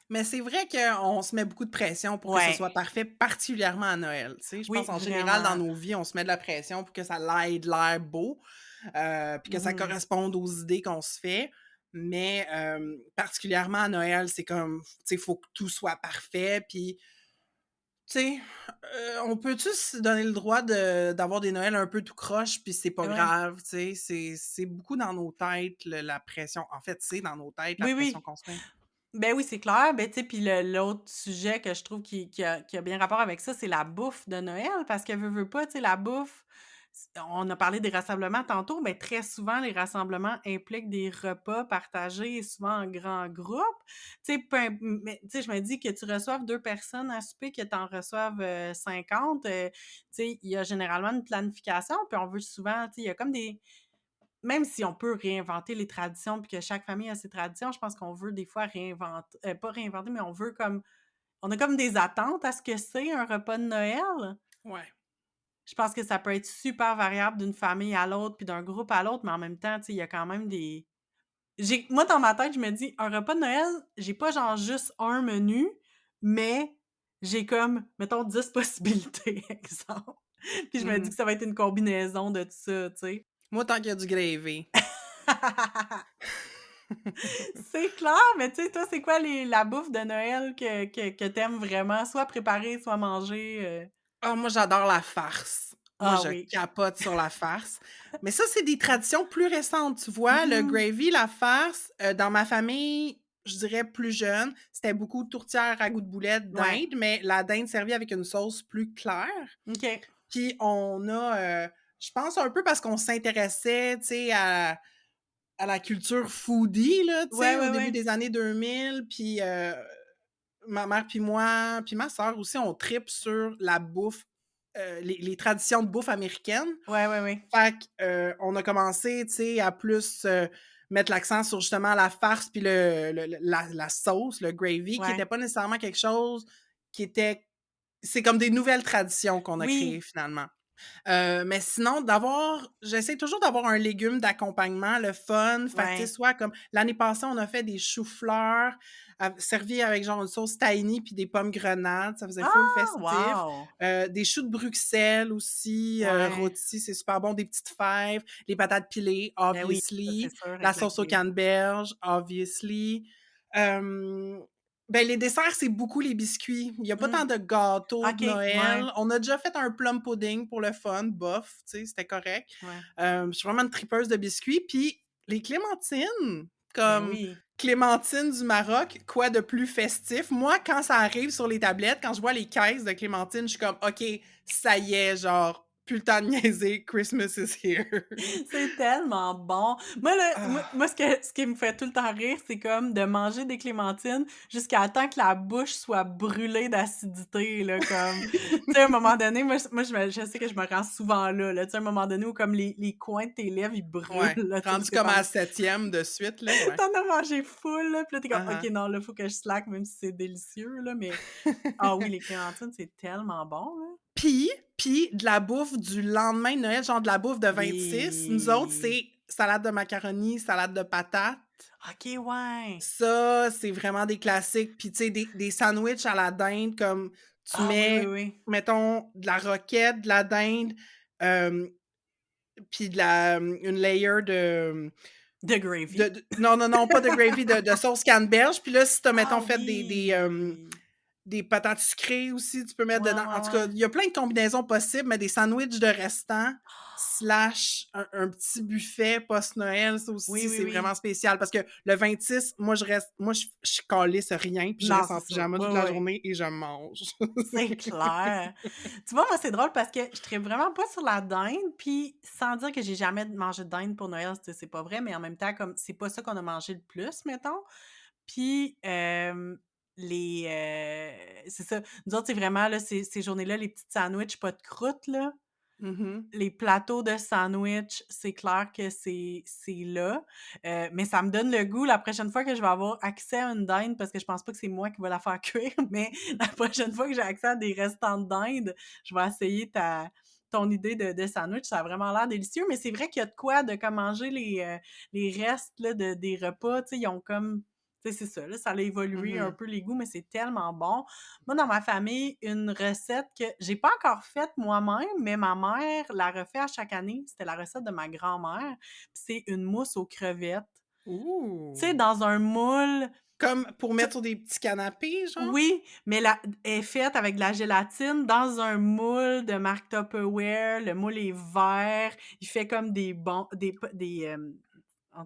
Mais c'est vrai qu'on se met beaucoup de pression pour que ce Ouais. soit parfait, particulièrement à Noël, tu sais? Je pense Oui, en général dans vraiment. nos vies, on se met de la pression pour que ça ait de l'air beau, puis que ça Mhm. corresponde aux idées qu'on se fait. Mais particulièrement à Noël, c'est comme, tu sais, il faut que tout soit parfait. Puis, tu sais, on peut-tu se donner le droit d'avoir des Noëls un peu tout croche, puis c'est pas Ouais. grave, tu sais? C'est beaucoup dans nos têtes, la pression. En fait, c'est dans nos têtes la Oui, pression oui. qu'on se met. Ben oui, c'est clair. Ben, tu sais, puis l'autre sujet que je trouve qui a bien rapport avec ça, c'est la bouffe de Noël. Parce que veux pas, tu sais, la bouffe, on a parlé des rassemblements tantôt, mais très souvent, les rassemblements impliquent des repas partagés, souvent en grand groupe. Tu sais, mais, tu sais, je me dis que tu reçoives 2 personnes à souper, que tu en reçoives 50, tu sais, il y a généralement une planification, puis on veut souvent, tu sais, il y a comme des même si on peut réinventer les traditions puis que chaque famille a ses traditions, je pense qu'on veut des fois réinventer, pas réinventer, mais on a comme des attentes à ce que c'est un repas de Noël. Ouais. Je pense que ça peut être super variable d'une famille à l'autre puis d'un groupe à l'autre, mais en même temps, tu sais, il y a quand même des moi, dans ma tête, je me dis: «Un repas de Noël, j'ai pas genre juste un menu, mais j'ai comme, mettons 10 possibilités», exemple. Puis je me dis Mhm. que ça va être une combinaison de tout ça, tu sais. Moi, tant qu'il y a du gravy. C'est clair, mais tu sais, toi, c'est quoi la bouffe de Noël que t'aimes vraiment? Soit préparer, soit manger, Ah, moi, j'adore la farce. Moi, Ah je oui. capote sur la farce. Mais ça, c'est des traditions plus récentes, tu vois? Le Mmh. gravy, la farce, dans ma famille, je dirais plus jeune, c'était beaucoup de tourtière à goût de boulette, Ouais. dinde, mais la dinde servie avec une sauce plus claire. OK. Puis on a, je pense un peu parce qu'on s'intéressait, tu sais, à la culture foodie, là, tu Ouais, sais, au ouais, début ouais. des années 2000, puis ma mère puis moi, puis ma sœur aussi, on tripe sur la bouffe, les traditions de bouffe américaine. Ouais, ouais, ouais. Fait que, on a commencé, tu sais, à plus, mettre l'accent sur justement la farce puis la sauce, le gravy, qui Ouais. était pas nécessairement quelque chose qui était c'est comme des nouvelles traditions qu'on a créées Oui. finalement. Mais sinon, j'essaie toujours d'avoir un légume d'accompagnement, le fun. Fait que, tu sais, Ouais. soit comme l'année passée, on a fait des choux-fleurs servis avec genre une sauce tahini puis des pommes grenades. Ça faisait full Ah! festif. Wow! Des choux de Bruxelles aussi, Ouais. rôtis, c'est super bon. Des petites fèves, les patates pilées, Ben oui, ça, c'est obviously. sûr, La avec la sauce au gravy. canneberge, obviously. Euh, ben, les desserts, c'est beaucoup les biscuits. Il y a pas Mmh. tant de gâteaux de OK, ouais, Noël. On a déjà fait un plum pudding pour le fun, bof, tu sais, c'était correct. ouais. Je suis vraiment une tripeuse de biscuits. Puis les clémentines, Ben comme oui. clémentines du Maroc, quoi de plus festif? Moi, quand ça arrive sur les tablettes, quand je vois les caisses de clémentines, je suis comme, OK, ça y est, genre, plus le temps de niaiser, Christmas is here. C'est tellement bon. Moi, là, moi, Ah, moi, ce qui me fait tout le temps rire, c'est comme de manger des clémentines jusqu'à temps que la bouche soit brûlée d'acidité, là, comme, tu sais, à un moment donné, je sais que je me rends souvent là, tu sais, à un moment donné où comme les coins de tes lèvres, ils brûlent, ouais, là, tu sais, puis rendu t'es comme à comme, la 7e de suite, là, ouais. t'en as mangé full, là, puis là, t'es comme, OK, Uh-huh. non, là, faut que je slack, même si c'est délicieux, là, mais ah oui, les clémentines, c'est tellement bon, là. Puis de la bouffe du lendemain de Noël, genre de la bouffe de 26. Nous autres, Oui. c'est salade de macaroni, salade de patates. OK, ouais. Ça, c'est vraiment des classiques. Puis, tu sais, des sandwichs à la dinde, comme tu Ah oui, oui, mets, oui. mettons, de la roquette, de la dinde, hem, puis une layer De gravy. non, non, non, pas de gravy, de sauce canneberge. Puis là, si tu as, Ah mettons, fait oui! des patates sucrées aussi, tu peux mettre Ouais, dedans. ouais, En tout cas, ouais. il y a plein de combinaisons possibles, mais des sandwichs de restant slash un petit buffet post-Noël, ça Oui, aussi, oui, c'est vraiment oui. spécial parce que le 26, moi, je calisse rien, puis je Non, reste c'est en ça. pyjama Ouais, toute la ouais. journée et je mange. C'est clair. Tu vois, moi, c'est drôle parce que je tripe vraiment pas sur la dinde, puis sans dire que j'ai jamais mangé de dinde pour Noël, c'est pas vrai, mais en même temps, comme c'est pas ça qu'on a mangé le plus, mettons. Puis, c'est ça. Nous autres, c'est vraiment, là, ces journées-là, les petites sandwichs pas de croûte, là. Mhm, Les plateaux de sandwich, c'est clair que c'est là, mais ça me donne le goût la prochaine fois que je vais avoir accès à une dinde, parce que je pense pas que c'est moi qui va la faire cuire, mais la prochaine fois que j'ai accès à des restants de dinde, je vais essayer ton idée de sandwich. Ça a vraiment l'air délicieux, mais c'est vrai qu'il y a de quoi de comme manger les restes là, des repas, tu sais, ils ont comme tu sais, c'est ça, là, ça a évolué un mhm. peu les goûts, mais c'est tellement bon. Moi, dans ma famille, une recette que j'ai pas encore faite moi-même, mais ma mère la refait à chaque année. C'était la recette de ma grand-mère. Puis c'est une mousse aux crevettes. Tu sais, Ouh! dans un moule. Comme pour tu- mettre sur des petits canapés, genre? Oui, mais elle est faite avec de la gélatine dans un moule de marque Tupperware. Le moule est vert. Il fait comme des bons,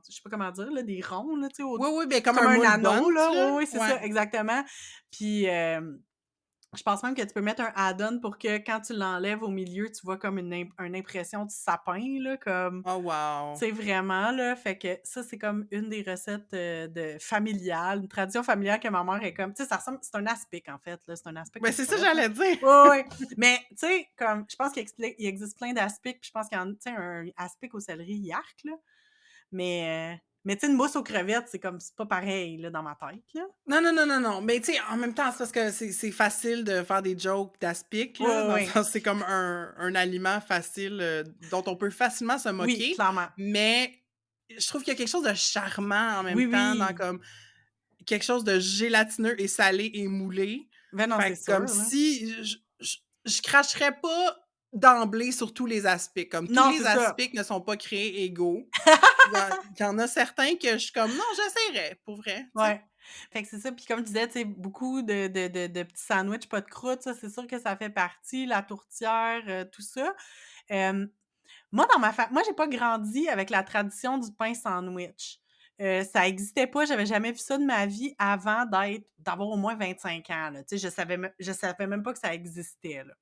je sais pas comment dire, là, des ronds, là, tu sais, Oui, oui, ben comme comme un un moule anneau, bundt, là. là. Oui, oui, c'est Ouais. ça, exactement. Puis, je pense même que tu peux mettre un add-on pour que quand tu l'enlèves au milieu, tu vois comme une impression de sapin, là, comme, Oh, tu wow! sais, vraiment, là. Fait que ça, c'est comme une des recettes de familiales, une tradition familiale que ma mère est comme, tu sais, ça ressemble, c'est un aspic, en fait, là, c'est un aspic Ben, aux c'est ça que crevettes, là. j'allais dire. Oui, oui. Mais, tu sais, comme, je pense il existe plein d'aspics, puis je pense qu'il y en a, tu sais, un aspic au céleri, yark, là. Mais tu sais, une mousse aux crevettes, c'est pas pareil, là, dans ma tête, là. Non, non, non, non, non. Mais tu sais, en même temps, c'est parce que c'est facile de faire des jokes d'aspic, Oui, là. oui, Dans le oui. sens, c'est comme un aliment facile dont on peut facilement se Oui, moquer. clairement. Mais je trouve qu'il y a quelque chose de charmant en Oui, même temps dans oui. comme quelque chose de gélatineux et salé et moulé. Ben non, c'est Fait que sûr, comme là. si je cracherais pas d'emblée sur tous les aspics. Comme tous Non, les c'est ça. aspics ne sont pas créés égaux. Il y en a certains que je suis comme non, j'essaierais, pour vrai, tu sais. Ouais. Fait que c'est ça, puis comme tu disais, tu sais, beaucoup de petits sandwichs pas de croûte, ça, c'est sûr que ça fait partie, la tourtière, tout ça. Hem, Moi, moi, j'ai pas grandi avec la tradition du pain sandwich. Ça existait pas, j'avais jamais vu ça de ma vie avant d'avoir au moins 25 ans, là. Tu sais, je savais même pas que ça existait, là.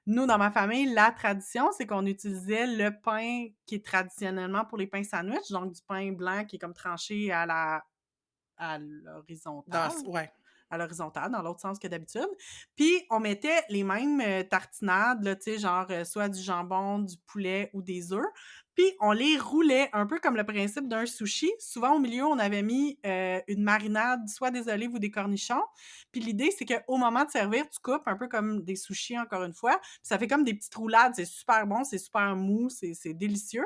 Nous, dans ma famille, la tradition, c'est qu'on utilisait le pain qui est traditionnellement pour les pains sandwich, donc du pain blanc qui est comme tranché à l'horizontale Ouais. dans l'autre sens que d'habitude. Puis, on mettait les mêmes tartinades, là, tu sais, genre soit du jambon, du poulet ou des œufs. Puis, on les roulait un peu comme le principe d'un sushi. Souvent, au milieu, on avait mis une marinade, soit des olives ou des cornichons. Puis, l'idée, c'est qu'au moment de servir, tu coupes un peu comme des sushis, encore une fois. Puis, ça fait comme des petites roulades. C'est super bon, c'est super mou, c'est délicieux.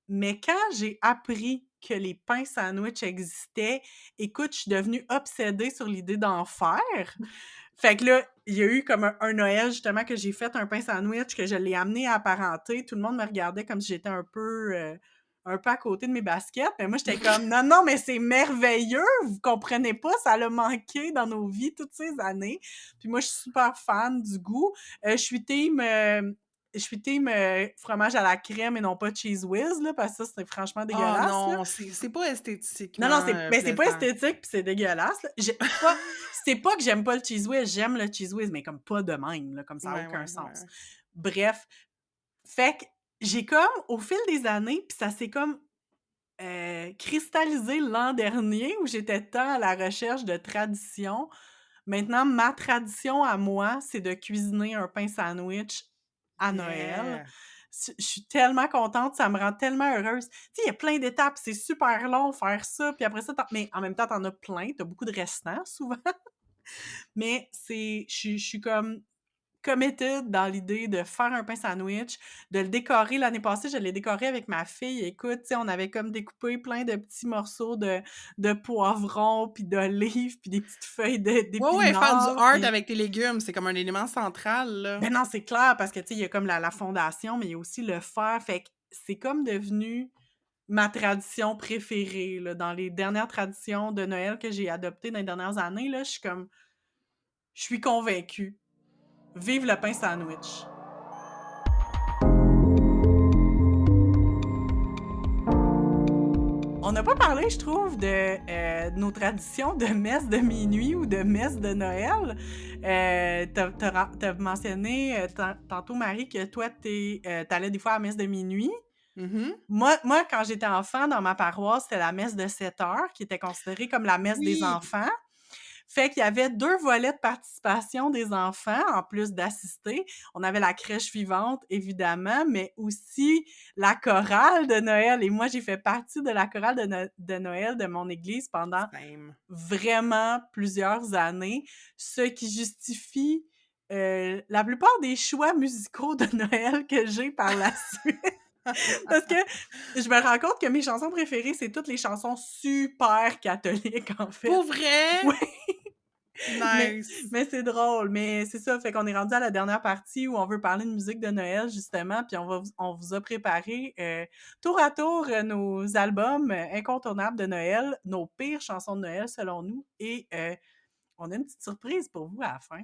Mais quand j'ai appris que les pains sandwich existaient, écoute, je suis devenue obsédée sur l'idée d'en faire. Fait que là, il y a eu comme un Noël, justement, que j'ai fait un pain sandwich, que je l'ai amené à apparenter. Tout le monde me regardait comme si j'étais un peu à côté de mes baskets. Mais moi, j'étais comme, non, non, mais c'est merveilleux! Vous comprenez pas, ça l'a manqué dans nos vies toutes ces années. Puis moi, je suis super fan du goût. Je suis team fromage à la crème et non pas cheese whiz, là, parce que ça, c'est franchement Ah dégueulasse, là. non, c'est pas Non, non, esthétiquement, c'est pas plaisant. esthétique puis c'est dégueulasse, là. C'est pas que j'aime pas le cheese whiz, j'aime le cheese whiz, mais comme pas de même, là, comme ça a Ouais, aucun ouais, sens. ouais. Bref, fait que j'ai comme, au fil des années, puis ça s'est comme cristallisé l'an dernier où j'étais tant à la recherche de tradition. Maintenant, ma tradition à moi, c'est de cuisiner un pain sandwich à Noël. Yeah! Je suis tellement contente, ça me rend tellement heureuse. Tu sais, il y a plein d'étapes, c'est super long faire ça, puis après ça, mais en même temps, t'en as plein, t'as beaucoup de restants souvent, mais je suis comme committed dans l'idée de faire un pain sandwich, de le décorer. L'année passée, je l'ai décoré avec ma fille. Écoute, tu sais, on avait comme découpé plein de petits morceaux de poivrons, puis d'olives, puis des petites feuilles Ouais, faire du d'épinards, art puis avec tes légumes, c'est comme un élément central, là. ben non, c'est clair parce que, tu sais, il y a comme la fondation, mais il y a aussi le faire. Fait que c'est comme devenu ma tradition préférée, là. Dans les dernières traditions de Noël que j'ai adoptées dans les dernières années, là, je suis convaincue. Vive le pain sandwich! On n'a pas parlé, je trouve, de nos traditions de messe de minuit ou de messe de Noël. T'as mentionné tantôt, Marie, que toi, t'allais des fois à la messe de minuit. Mhm. Moi, quand j'étais enfant, dans ma paroisse, c'était la messe de 7 heures, qui était considérée comme la messe des Oui! enfants. Fait qu'il y avait 2 volets de participation des enfants, en plus d'assister. On avait la crèche vivante, évidemment, mais aussi la chorale de Noël. Et moi, j'ai fait partie de la chorale de Noël de mon église pendant Same. vraiment plusieurs années, ce qui justifie la plupart des choix musicaux de Noël que j'ai par la suite. Parce que je me rends compte que mes chansons préférées, c'est toutes les chansons super catholiques, en fait. Pour vrai? Oui, mais Nice! mais c'est drôle, mais c'est ça, fait qu'on est rendu à la dernière partie où on veut parler de musique de Noël, justement, puis on vous a préparé, tour à tour, nos albums, incontournables de Noël, nos pires chansons de Noël, selon nous, et on a une petite surprise pour vous à la fin.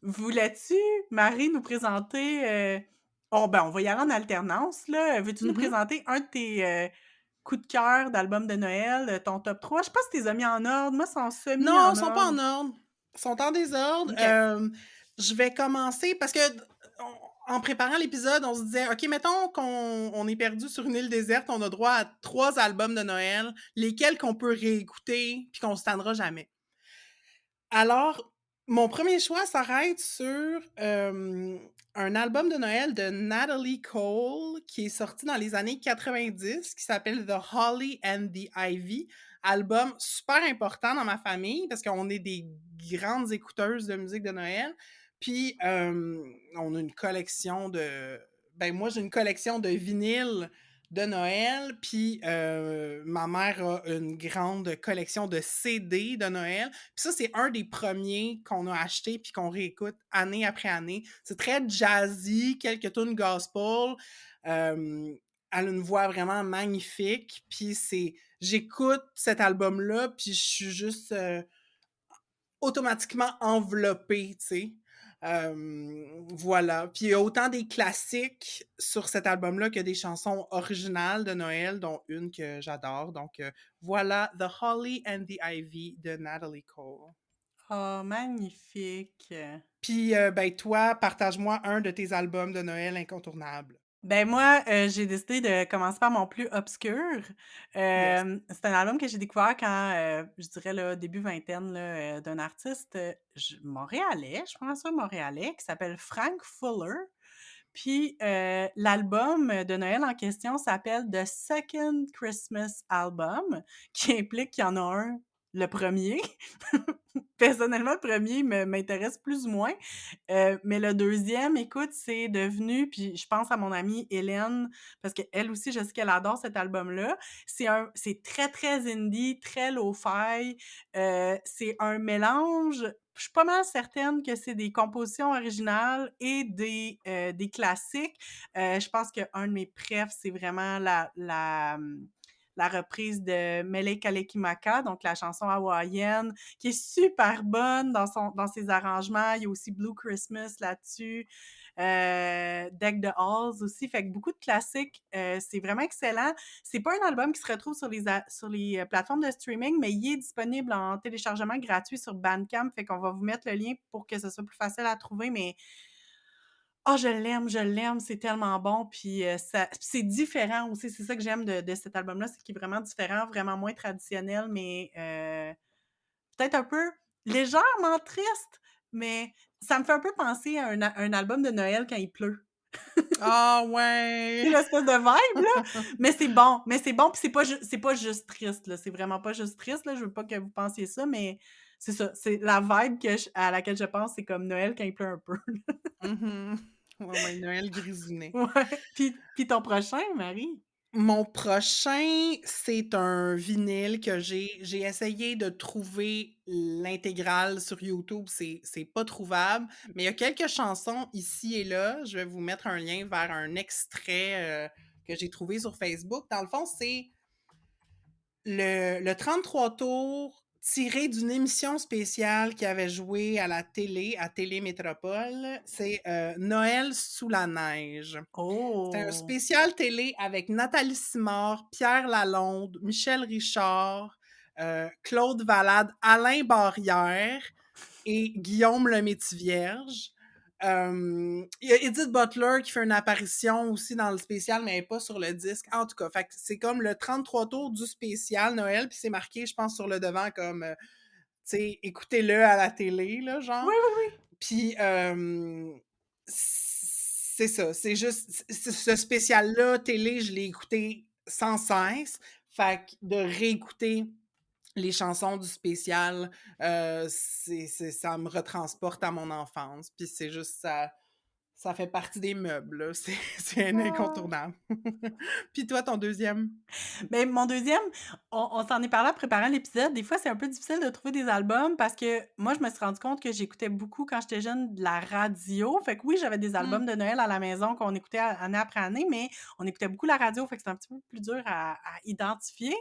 Voulais-tu, Marie, nous présenter, oh, ben, on va y aller en alternance, là. Veux-tu nous Mhm. présenter un de tes, coups de cœur d'album de Noël, ton top 3? Je sais pas si tu les as mis en ordre. Moi, c'est en semi Non, en ils sont pas ordre. en ordre. Ils sont en désordre. OK. Je vais commencer parce que en préparant l'épisode, on se disait, OK, mettons qu'on est perdu sur une île déserte, on a droit à 3 albums de Noël, lesquels qu'on peut réécouter puis qu'on se tannera jamais. Alors, mon premier choix s'arrête sur un album de Noël de Natalie Cole qui est sorti dans les années 90, qui s'appelle The Holly and the Ivy. Album super important dans ma famille parce qu'on est des grandes écouteuses de musique de Noël. Puis, on a une collection de... Ben moi, j'ai une collection de vinyles de Noël, puis ma mère a une grande collection de CD de Noël. Puis ça, c'est un des premiers qu'on a acheté puis qu'on réécoute année après année. C'est très jazzy, quelques tunes gospel. Elle a une voix vraiment magnifique. Puis j'écoute cet album-là, puis je suis juste automatiquement enveloppée, tu sais. Voilà. Puis il y a autant des classiques sur cet album-là que des chansons originales de Noël, dont une que j'adore. Donc voilà, The Holly and the Ivy de Natalie Cole. Oh, magnifique! Puis ben toi, partage-moi un de tes albums de Noël incontournables. Ben moi, j'ai décidé de commencer par mon plus obscur. Yes. C'est un album que j'ai découvert quand, je dirais là, début vingtaine là, d'un artiste, montréalais, je pense ça, montréalais, qui s'appelle Frank Fuller. Puis, l'album de Noël en question s'appelle The Second Christmas Album, qui implique qu'il y en a un, le premier. Personnellement, le premier m'intéresse plus ou moins. Mais le deuxième, écoute, c'est devenu, puis je pense à mon amie Hélène, parce qu'elle aussi, je sais qu'elle adore cet album-là. C'est très, très indie, très lo-fi. C'est un mélange. Je suis pas mal certaine que c'est des compositions originales et des classiques. Je pense qu'un de mes préfs, c'est vraiment la reprise de Mele Kalikimaka, donc la chanson hawaïenne, qui est super bonne dans ses arrangements. Il y a aussi Blue Christmas là-dessus. Deck the Halls aussi. Fait que beaucoup de classiques. C'est vraiment excellent. C'est pas un album qui se retrouve sur les plateformes de streaming, mais il est disponible en téléchargement gratuit sur Bandcamp. Fait qu'on va vous mettre le lien pour que ce soit plus facile à trouver, mais oh, je l'aime, c'est tellement bon, puis c'est différent aussi, c'est ça que j'aime de cet album-là, c'est qu'il est vraiment différent, vraiment moins traditionnel, mais peut-être un peu légèrement triste, mais ça me fait un peu penser à un album de Noël quand il pleut. Ah Tu ouais! sais, l'espèce de vibe, là, mais c'est bon, puis c'est pas juste triste, là, c'est vraiment pas juste triste, là, je veux pas que vous pensiez ça, mais c'est ça, c'est la vibe à laquelle je pense, c'est comme Noël quand il pleut un peu. Mhm. Ouais, ouais, Noël grisounet. Ouais. Puis ton prochain, Marie? Mon prochain, c'est un vinyle que j'ai essayé de trouver l'intégrale sur YouTube, c'est pas trouvable, mais il y a quelques chansons ici et là. Je vais vous mettre un lien vers un extrait, que j'ai trouvé sur Facebook. Dans le fond, c'est le 33 tours tiré d'une émission spéciale qui avait joué à la télé, à Télémétropole. C'est, Noël sous la neige. C'était un Oh! spécial télé avec Nathalie Simard, Pierre Lalonde, Michel Richard, Claude Valade, Alain Barrière et Guillaume Lemaitre-Vierge. Il y a Edith Butler qui fait une apparition aussi dans le spécial, mais elle n'est pas sur le disque. En tout cas, fait que c'est comme le 33 tours du spécial Noël, puis c'est marqué, je pense, sur le devant comme, tu sais, écoutez-le à la télé, là, genre. Oui, oui, oui. Puis, c'est ça, c'est juste, ce spécial-là, télé, je l'ai écouté sans cesse. Fait que de réécouter les chansons du spécial, ça me retransporte à mon enfance. Puis c'est juste ça fait partie des meubles, là. C'est un Ah! incontournable. Puis toi, ton deuxième? Mais mon deuxième, on s'en est parlé en préparant l'épisode. Des fois, c'est un peu difficile de trouver des albums parce que moi, je me suis rendu compte que j'écoutais beaucoup quand j'étais jeune de la radio. Fait que oui, j'avais des Mmh. albums de Noël à la maison qu'on écoutait année après année, mais on écoutait beaucoup la radio, fait que c'était un petit peu plus dur à identifier.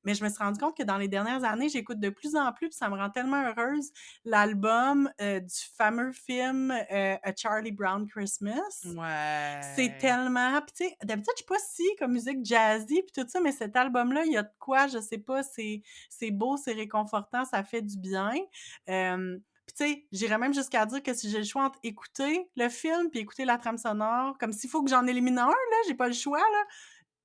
Mais je me suis rendu compte que dans les dernières années, j'écoute de plus en plus, puis ça me rend tellement heureuse, l'album du fameux film A Charlie Brown Christmas. C'est Ouais. tellement puis tu sais, d'habitude, je suis pas si comme musique jazzy puis tout ça, mais cet album-là, il y a de quoi, je sais pas, c'est beau, c'est réconfortant, ça fait du bien. Puis tu sais, j'irais même jusqu'à dire que si j'ai le choix entre écouter le film puis écouter la trame sonore, comme s'il faut que j'en élimine un, là, j'ai pas le choix, là.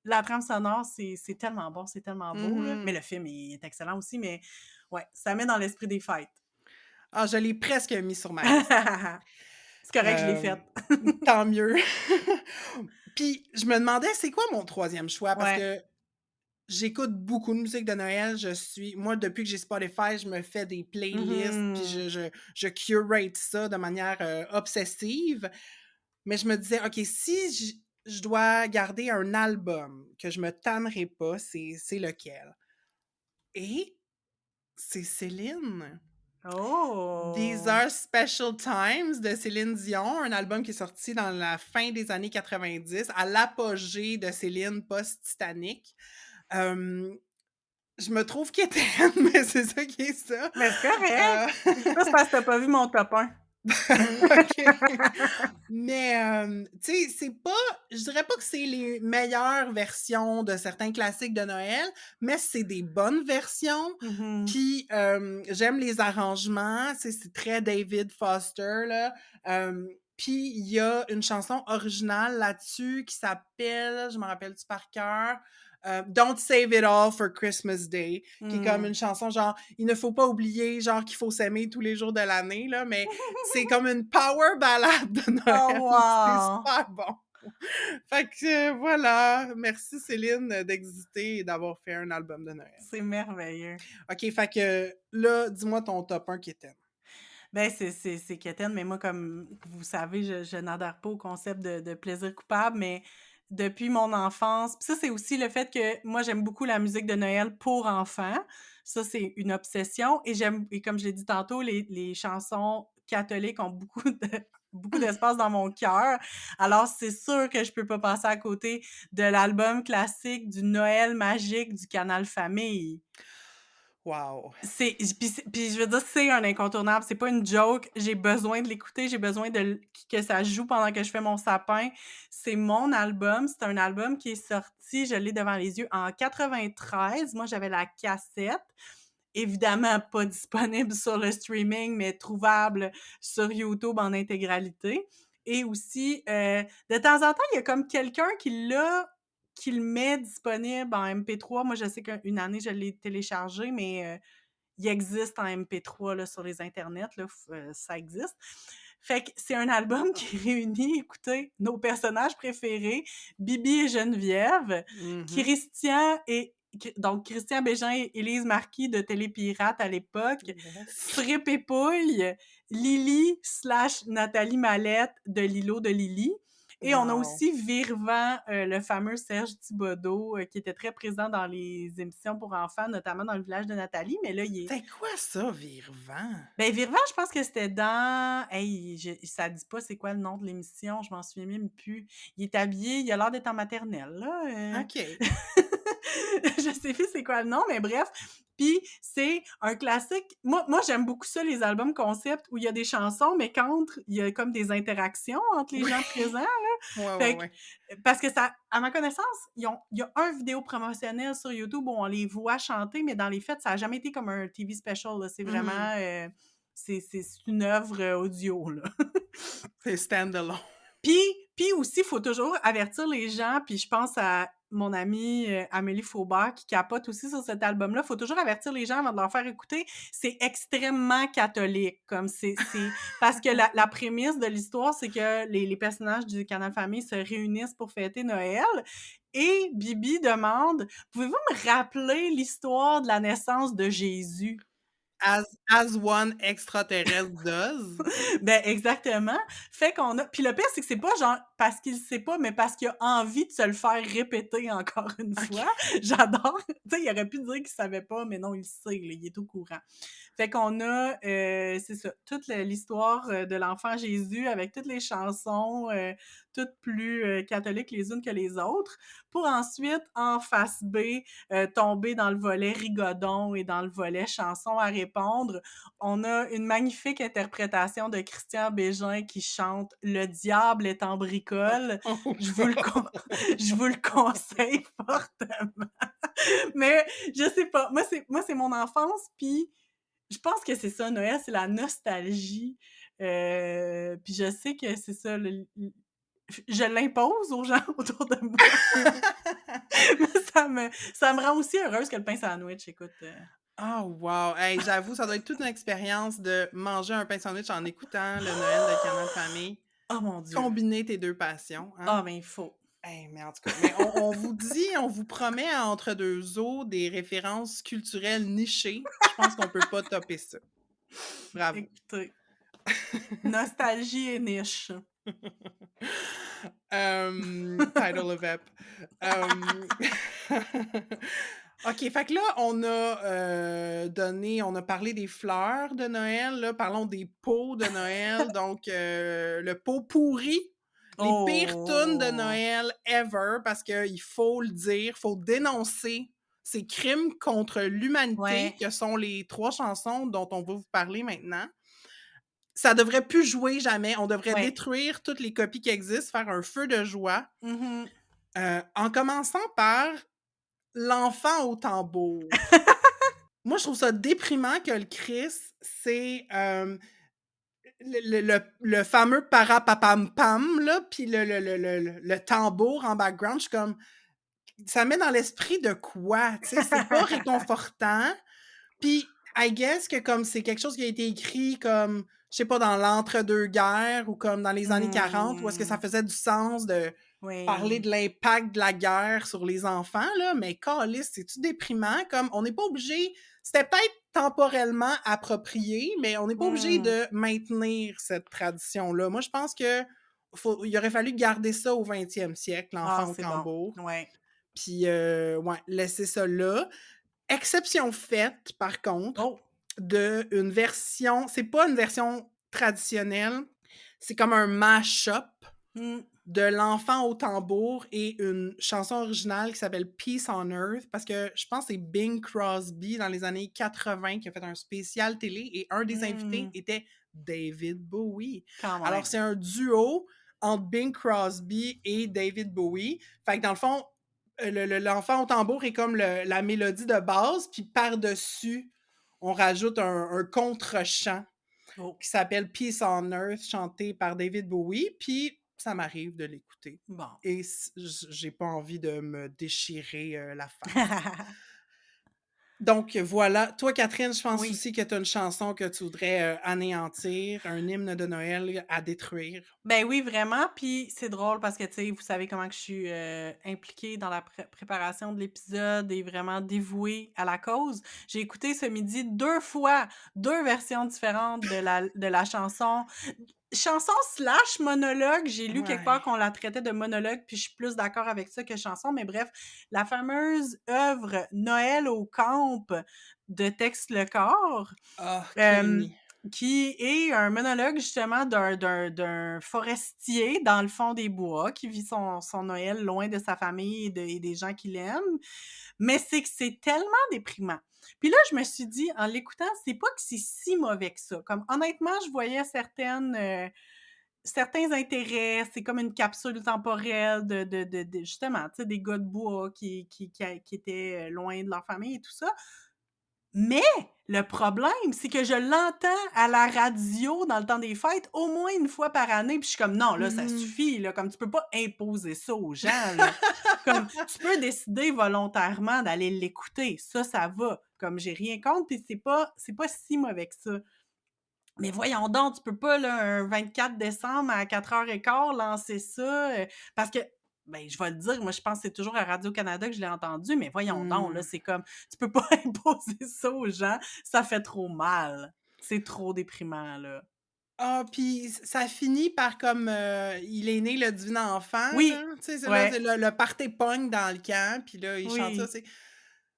La trame sonore, c'est tellement bon, c'est tellement beau, là. Mais Mmh. le film est excellent aussi, mais ouais, ça met dans l'esprit des fêtes. Ah, je l'ai presque mis sur ma liste. C'est correct, je l'ai Hem, faite. Tant mieux. Puis je me demandais, c'est quoi mon troisième choix? Parce Ouais. que j'écoute beaucoup de musique de Noël. Moi, depuis que j'ai Spotify, je me fais des playlists, puis Mmh. je curate ça de manière, obsessive. Mais je me disais: «OK, si je dois garder un album que je me tannerai pas, c'est lequel?» Et c'est Céline. These Oh! Are Special Times de Céline Dion, un album qui est sorti dans la fin des années 90, à l'apogée de Céline post-Titanic. Hem, je me trouve quétaine, mais c'est ça qui est ça. Mais c'est correct! Heu, Ça, c'est parce que tu pas vu mon top 1. OK. Mais, tu sais, je dirais pas que c'est les meilleures versions de certains classiques de Noël, mais c'est des bonnes versions. Mmh. Puis, j'aime les arrangements, tu sais, c'est très David Foster, là. Puis il y a une chanson originale là-dessus qui s'appelle, je me rappelle-tu par cœur? Don't Save It All for Christmas Day, qui est comme Mmh. une chanson genre, il ne faut pas oublier, genre, qu'il faut s'aimer tous les jours de l'année, là, mais c'est comme une power ballade de Oh Noël. C'est wow! super bon. Fait que voilà, merci Céline d'exister et d'avoir fait un album de Noël. C'est merveilleux. OK, fait que là, dis-moi ton top 1 qui était. Ben, c'est quétaine, mais moi, comme vous savez, je n'adhère pas au concept de plaisir coupable, mais depuis mon enfance puis ça, c'est aussi le fait que moi, j'aime beaucoup la musique de Noël pour enfants. Ça, c'est une obsession et comme je l'ai dit tantôt, les chansons catholiques ont beaucoup d'espace dans mon cœur. Alors, c'est sûr que je peux pas passer à côté de l'album classique du Noël magique du Canal Famille. Wow. Puis je veux dire, c'est un incontournable, c'est pas une joke. J'ai besoin de l'écouter, j'ai besoin que ça joue pendant que je fais mon sapin. C'est mon album, c'est un album qui est sorti, je l'ai devant les yeux, en 93. Moi, j'avais la cassette. Évidemment, pas disponible sur le streaming, mais trouvable sur YouTube en intégralité. Et aussi, de temps en temps, il y a comme quelqu'un qui le met disponible en MP3. Moi, je sais qu'une année, je l'ai téléchargé, mais il existe en MP3 là, sur les internets, là, ça existe. Fait que c'est un album qui réunit, écoutez, nos personnages préférés, Bibi et Geneviève, Mhm. Christian et donc Christian Bégin et Élise Marquis de Télépirate à l'époque, Yes. Fripp et Pouille, Lily / Nathalie Mallette de Lilo de Lily. Et on a Wow. aussi Virvan, le fameux Serge Thibodeau, qui était très présent dans les émissions pour enfants, notamment dans Le village de Nathalie, mais là, il est... C'était quoi ça, Virvan? Ben, Virvan, je pense que c'était dans... Hey, ça dit pas c'est quoi le nom de l'émission, je m'en souviens même plus. Il est habillé, il a l'air d'être en maternelle, là. OK. Je sais plus c'est quoi le nom, mais bref. Puis c'est un classique. Moi j'aime beaucoup ça, les albums concept où il y a des chansons, mais qu'entre, il y a comme des interactions entre les gens présents. Fait que, Ouais. parce que ça, à ma connaissance, il y a un vidéo promotionnel sur YouTube où on les voit chanter, mais dans les faits, ça n'a jamais été comme un TV special, là. C'est vraiment... c'est une œuvre audio, là. C'est stand-alone. Puis aussi, il faut toujours avertir les gens, puis je pense à mon amie Amélie Faubert qui capote aussi sur cet album-là. Il faut toujours avertir les gens avant de leur faire écouter. C'est extrêmement catholique. Comme c'est parce que la prémisse de l'histoire, c'est que les personnages du Canal Famille se réunissent pour fêter Noël. Et Bibi demande, pouvez-vous me rappeler l'histoire de la naissance de Jésus? As one extraterrestre does. Ben, exactement. Fait qu'on a... Puis le pire, c'est que c'est pas genre parce qu'il sait pas, mais parce qu'il a envie de se le faire répéter encore une fois. J'adore. Tu sais, il aurait pu dire qu'il savait pas, mais non, il sait, là, il est au courant. Fait qu'on a, c'est ça, toute l'histoire de l'enfant Jésus avec toutes les chansons, toutes plus catholiques les unes que les autres, pour ensuite, en face B, tomber dans le volet rigodon et dans le volet chanson à répondre. On a une magnifique interprétation de Christian Bégin qui chante « Le diable est en bricole ». Je vous le conseille fortement. Mais je sais pas, moi c'est mon enfance, puis je pense que c'est ça, Noël, c'est la nostalgie. Puis je sais que c'est ça, je l'impose aux gens autour de moi. Mais ça me rend aussi heureuse que le pain sandwich, écoute. Oh wow! Hey, j'avoue, ça doit être toute une expérience de manger un pain sandwich en écoutant le Noël de Canal Famille. Oh mon Dieu! Combiner tes deux passions, hein? Ah, ben il faut. Hey, mais en tout cas, mais on vous dit, on vous promet à Entre deux eaux des références culturelles nichées. Je pense qu'on peut pas topper ça. Bravo. Écoutez. Nostalgie et niche. Title of ep. OK, fait que là, on a parlé des fleurs de Noël, là, parlons des pots de Noël, donc le pot pourri, les pires tunes de Noël ever, parce qu'il faut le dire, il faut dénoncer ces crimes contre l'humanité que sont les 3 chansons dont on va vous parler maintenant. Ça devrait plus jouer jamais. On devrait détruire toutes les copies qui existent, faire un feu de joie. En commençant par l'enfant au tambour. Moi, je trouve ça déprimant que le Christ, c'est le fameux parapapam-pam, là, puis le tambour en background. Je suis comme, ça met dans l'esprit de quoi? Tu sais, c'est pas réconfortant. Puis, I guess que comme c'est quelque chose qui a été écrit comme, je sais pas, dans l'entre-deux-guerres ou comme dans les années 40, où est-ce que ça faisait du sens de parler de l'impact de la guerre sur les enfants, là, mais calisse, c'est-tu déprimant? Comme, on n'est pas obligé, c'était peut-être temporellement approprié, mais on n'est pas obligé de maintenir cette tradition-là. Moi, je pense que il aurait fallu garder ça au 20e siècle, l'enfant au tambour. Bon. Ouais. Puis, laisser ça là. Exception faite, par contre, d'une version... C'est pas une version traditionnelle, c'est comme un mash-up de l'enfant au tambour et une chanson originale qui s'appelle Peace on Earth, parce que je pense que c'est Bing Crosby, dans les années 80, qui a fait un spécial télé, et un des invités était David Bowie. Alors, c'est un duo entre Bing Crosby et David Bowie. Fait que dans le fond, l'enfant au tambour est comme la mélodie de base, puis par-dessus, on rajoute un contre-chant qui s'appelle Peace on Earth, chanté par David Bowie, puis ça m'arrive de l'écouter. Bon. Et j'ai pas envie de me déchirer la face. Donc voilà. Toi, Catherine, je pense Oui. aussi que tu as une chanson que tu voudrais, anéantir, un hymne de Noël à détruire. Ben oui, vraiment, puis c'est drôle parce que, tu sais, vous savez comment que je suis, impliquée dans la préparation de l'épisode et vraiment dévouée à la cause. J'ai écouté ce midi 2 fois, 2 versions différentes de la chanson. Chanson slash monologue, j'ai lu quelque part Ouais. qu'on la traitait de monologue, puis je suis plus d'accord avec ça que chanson, mais bref, la fameuse œuvre Noël au camp de Tex Lecor, Ah, hem, Kenny. qui est un monologue justement d'un forestier dans le fond des bois qui vit son Noël loin de sa famille et des gens qu'il aime, mais c'est que c'est tellement déprimant. Puis là, je me suis dit, en l'écoutant, c'est pas que c'est si mauvais que ça. Comme honnêtement, je voyais certains intérêts, c'est comme une capsule temporelle de justement, tu sais, des gars de bois qui étaient loin de leur famille et tout ça. Mais le problème, c'est que je l'entends à la radio dans le temps des fêtes au moins une fois par année, puis je suis comme: «Non, là, ça Mmh. suffit, là, comme tu peux pas imposer ça aux gens, là. Comme tu peux décider volontairement d'aller l'écouter, ça va, comme j'ai rien contre, puis c'est pas si mauvais que ça. Mais voyons donc, tu peux pas là, un 24 décembre à 4h15 lancer ça, parce que ben, je vais le dire, moi je pense que c'est toujours à Radio-Canada que je l'ai entendu, mais voyons donc, là, Mmh. c'est comme tu peux pas imposer ça aux gens, ça fait trop mal. C'est trop déprimant, là. Ah, puis ça finit par comme, il est né le divin enfant, là, Oui, tu sais, c'est là, ouais, c'est le party punk dans le camp, puis là, il chante ça, oui.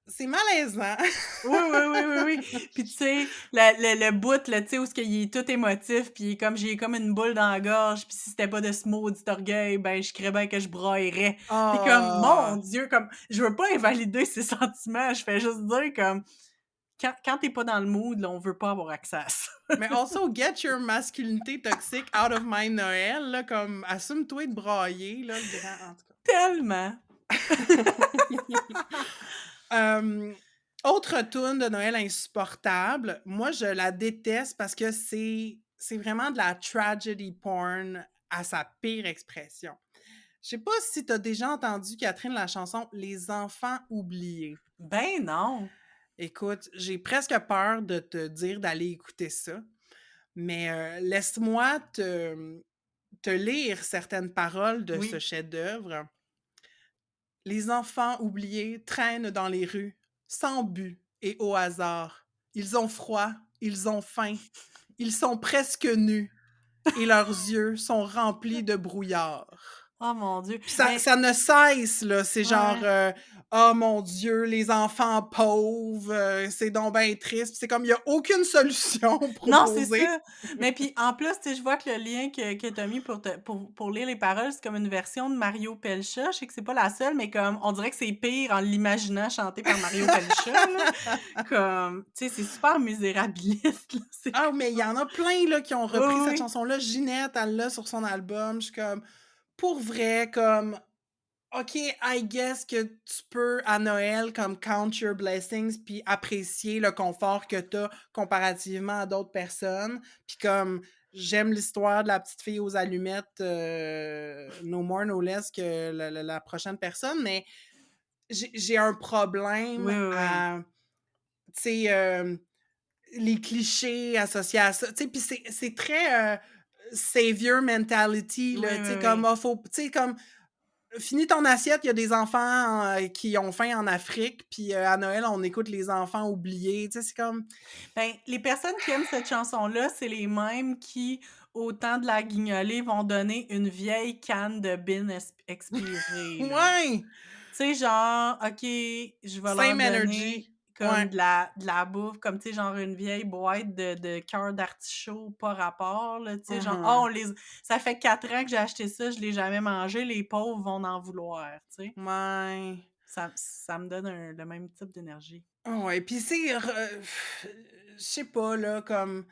c'est malaisant. Oui, oui, oui, oui, oui. Puis tu sais, le bout là, tu sais, où ce qu'il est tout émotif, puis il est comme j'ai comme une boule dans la gorge, puis si c'était pas de ce maudit orgueil, ben je crierais bien que je braillerais. Puis comme mon Ah! Dieu, comme je veux pas invalider ses sentiments, je fais juste dire comme quand tu pas dans le mood, là, on veut pas avoir accès à ça. Mais also, get your masculinité toxique out of my Noël, là, comme assume-toi de brailler, là, le grand en tout cas. Tellement. Hem, autre tune de Noël insupportable, moi je la déteste parce que c'est vraiment de la tragedy porn à sa pire expression. Je sais pas si tu as déjà entendu, Catherine, la chanson «Les enfants oubliés». Ben non. Écoute, j'ai presque peur de te dire d'aller écouter ça, mais laisse-moi te lire certaines paroles de ce Oui. chef-d'œuvre. Les enfants oubliés traînent dans les rues, sans but et au hasard. Ils ont froid, ils ont faim, ils sont presque nus et leurs yeux sont remplis de brouillard. Oh mon Dieu. Puis ça Mais ça ne cesse, là, c'est genre, ouais. «Oh mon Dieu, les enfants pauvres, c'est donc ben triste». Puis c'est comme il y a aucune solution Non, c'est proposée. ça. Mais puis en plus, tu sais, je vois que le lien que tu as mis pour lire les paroles, c'est comme une version de Mario Pelcha. Je sais que c'est pas la seule, mais comme on dirait que c'est pire en l'imaginant chanté par Mario Pelcha, là. Comme, tu sais, c'est super misérabiliste, là. C'est Ah, mais il y en a plein, là, qui ont oui, repris cette oui. chanson-là. Ginette, elle l'a sur son album. Je suis comme, pour vrai, comme, OK, I guess que tu peux, à Noël, comme count your blessings puis apprécier le confort que tu as comparativement à d'autres personnes. Puis comme, j'aime l'histoire de la petite fille aux allumettes, no more, no less que la prochaine personne, mais j'ai un Oui, problème oui, oui. à, tu sais, les clichés associés à ça, tu sais, puis c'est très, savior mentality, Oui, là, tu oui, sais, comme, oui. ah, faut tu sais, comme finis ton assiette, il y a des enfants, qui ont faim en Afrique, puis, à Noël, on écoute les enfants oubliés, tu sais, c'est comme Ben, les personnes qui aiment cette chanson-là, c'est les mêmes qui, au temps de la guignolée, vont donner une vieille canne de bin expirée, là. ouais! Tu sais, genre, OK, je vais leur Same donner energy. comme Ouais. de la bouffe, comme, tu sais, genre une vieille boîte de cœurs d'artichaut pas rapport, là, tu sais, genre: «Oh, Mmh. ça fait 4 ans que j'ai acheté ça, je l'ai jamais mangé, les pauvres vont en vouloir», tu sais? Ouais. Ça me donne le même type d'énergie. Ouais, puis c'est je sais pas, là, comme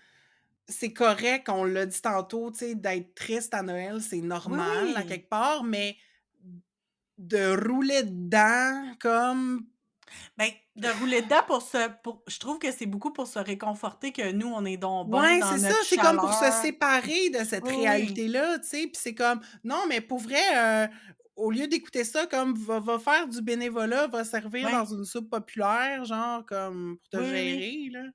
c'est correct, on l'a dit tantôt, tu sais, d'être triste à Noël, c'est Oui, normal à oui! quelque part, mais de rouler dedans comme Ben, de rouler dedans pour je trouve que c'est beaucoup pour se réconforter que nous, on est donc bon ouais, dans c'est ça, notre c'est comme pour se chaleur. séparer de cette Oui, oui. réalité-là, tu sais, puis c'est comme non, mais pour vrai, au lieu d'écouter ça comme va faire du bénévolat, va servir dans Ouais. une soupe populaire, genre comme pour te Oui, oui, oui. gérer, là.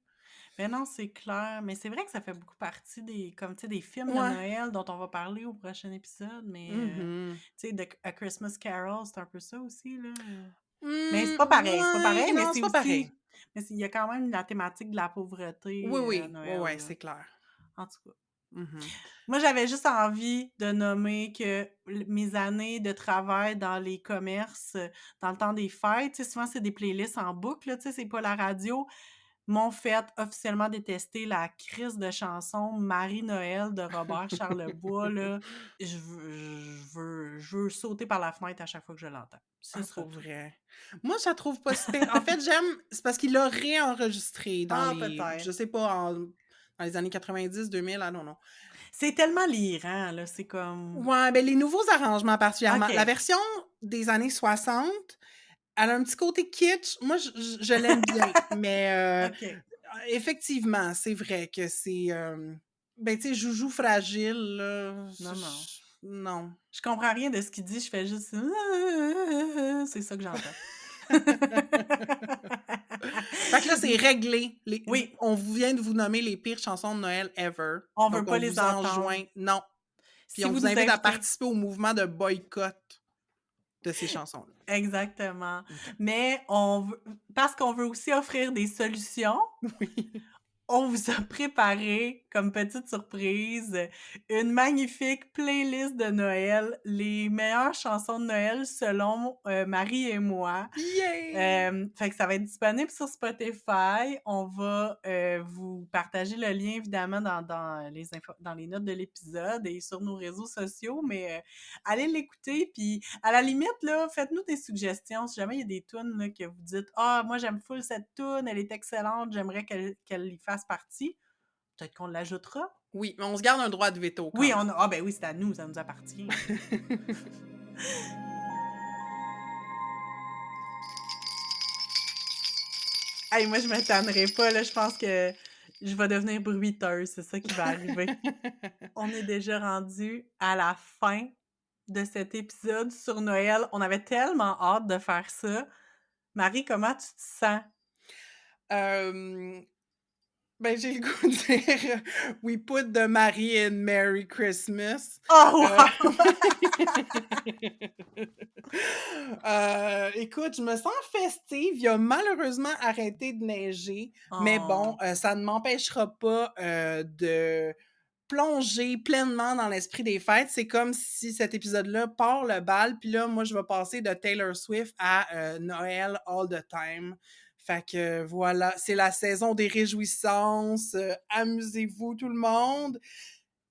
Mais non, c'est clair. Mais c'est vrai que ça fait beaucoup partie des comme, tu sais, des films de Ouais. Noël dont on va parler au prochain épisode, mais Mhm. tu sais, A Christmas Carol, c'est un peu ça aussi, là. Mais c'est pas Ouais, pareil, mais non, c'est c'est pas pareil. aussi mais il y a quand même la thématique de la pauvreté, Oui, à oui, ouais, Noël, ouais, là. c'est clair. En tout cas. Mhm. Moi, j'avais juste envie de nommer que mes années de travail dans les commerces, dans le temps des fêtes, tu sais, souvent, c'est des playlists en boucle, là, tu sais, c'est pas la radio, m'ont fait officiellement détester la crise de chanson Marie-Noël de Robert Charlebois, là. Je veux sauter par la fenêtre à chaque fois que je l'entends. Ce Ah, sera pour tout. vrai. Moi, je la trouve pas si pire. En fait, j'aime. C'est parce qu'il l'a réenregistré dans Ah, les. Je peut-être. sais pas, dans les années 90, 2000, ah non, non. C'est tellement lirant, là, c'est comme Ouais, ben les nouveaux arrangements particulièrement. La OK, version des années 60, elle a un petit côté kitsch. Moi, je l'aime bien. Mais OK. effectivement, c'est vrai que c'est. Ben, tu sais, Joujou fragile, là. Non, non. Non. Je comprends rien de ce qu'il dit, je fais juste c'est ça que j'entends. Fait que là, c'est réglé. Oui, On vient de vous nommer les pires chansons de Noël ever. on veut Donc, pas on les vous entendre. enjoint. Non. Puis, Si on vous vous nous invite à invitez participer au mouvement de boycott de ces chansons-là. exactement, OK. mais on veut parce qu'on veut aussi offrir des solutions, Oui. on vous a préparé, comme petite surprise, une magnifique playlist de Noël, les meilleures chansons de Noël selon, Marie et moi. Yay! Fait que ça va être disponible sur Spotify. On va, vous partager le lien évidemment dans les notes de l'épisode et sur nos réseaux sociaux, mais, allez l'écouter puis à la limite là, faites-nous des suggestions. Si jamais il y a des tunes là que vous dites: «Ah moi j'aime full cette tune, elle est excellente, j'aimerais qu'elle y fasse partie», peut-être qu'on l'ajoutera. Oui, mais on se garde un droit de veto quand Oui, même. ben oui, c'est à nous, ça nous appartient. Hey, moi je me tannerai pas là, je pense que je vais devenir bruiteuse, c'est ça qui va arriver. On est déjà rendu à la fin de cet épisode sur Noël. On avait tellement hâte de faire ça. Marie, comment tu te sens? Euh, Ben, j'ai le goût de dire We put the Marie in Merry Christmas. Oh Euh, wow! écoute, je me sens festive. Il a malheureusement arrêté de neiger, mais bon, Oh, ça ne m'empêchera pas de plonger pleinement dans l'esprit des fêtes. C'est comme si cet épisode-là part le bal, puis là, moi, je vais passer de Taylor Swift à Noël all the time. Fait que voilà, c'est la saison des réjouissances. Amusez-vous tout le monde.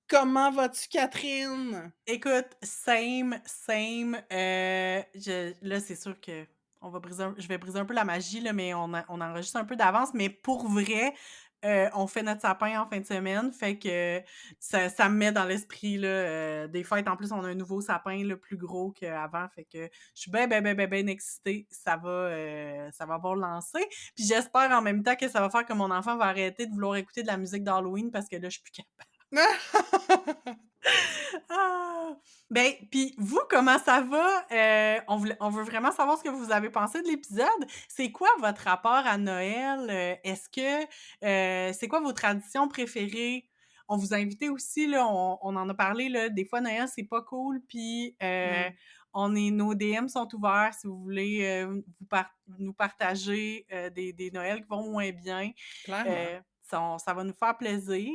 Comment vas-tu, Catherine? écoute, same, là, c'est sûr que je vais briser un peu la magie, là, mais on enregistre un peu d'avance, mais pour vrai, on fait notre sapin en fin de semaine, fait que ça me met dans l'esprit, là, des fêtes. En plus, on a un nouveau sapin, là, plus gros qu'avant, fait que je suis ben excitée. Ça va avoir lancé. Puis j'espère en même temps que ça va faire que mon enfant va arrêter de vouloir écouter de la musique d'Halloween parce que là, je suis plus capable. Ah! Ben, puis vous, comment ça va? On veut vraiment savoir ce que vous avez pensé de l'épisode. C'est quoi votre rapport à Noël? Est-ce que, c'est quoi vos traditions préférées? On vous a invité aussi, là, on en a parlé, là, des fois Noël, c'est pas cool, puis Mm, nos DM sont ouverts si vous voulez, nous partager, des Noëls qui vont moins bien. clairement. Ça va nous faire plaisir.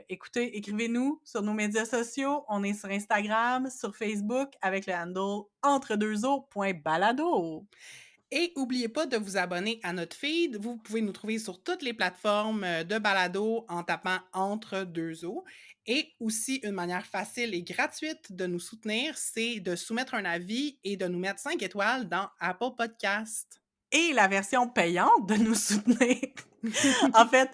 Écoutez, écrivez-nous sur nos médias sociaux. On est sur Instagram, sur Facebook avec le handle entredeuxeaux.balado. Et n'oubliez pas de vous abonner à notre feed. Vous pouvez nous trouver sur toutes les plateformes de balado en tapant Entre deux eaux. Et aussi, une manière facile et gratuite de nous soutenir, c'est de soumettre un avis et de nous mettre 5 étoiles dans Apple Podcast. Et la version payante de nous soutenir. En fait,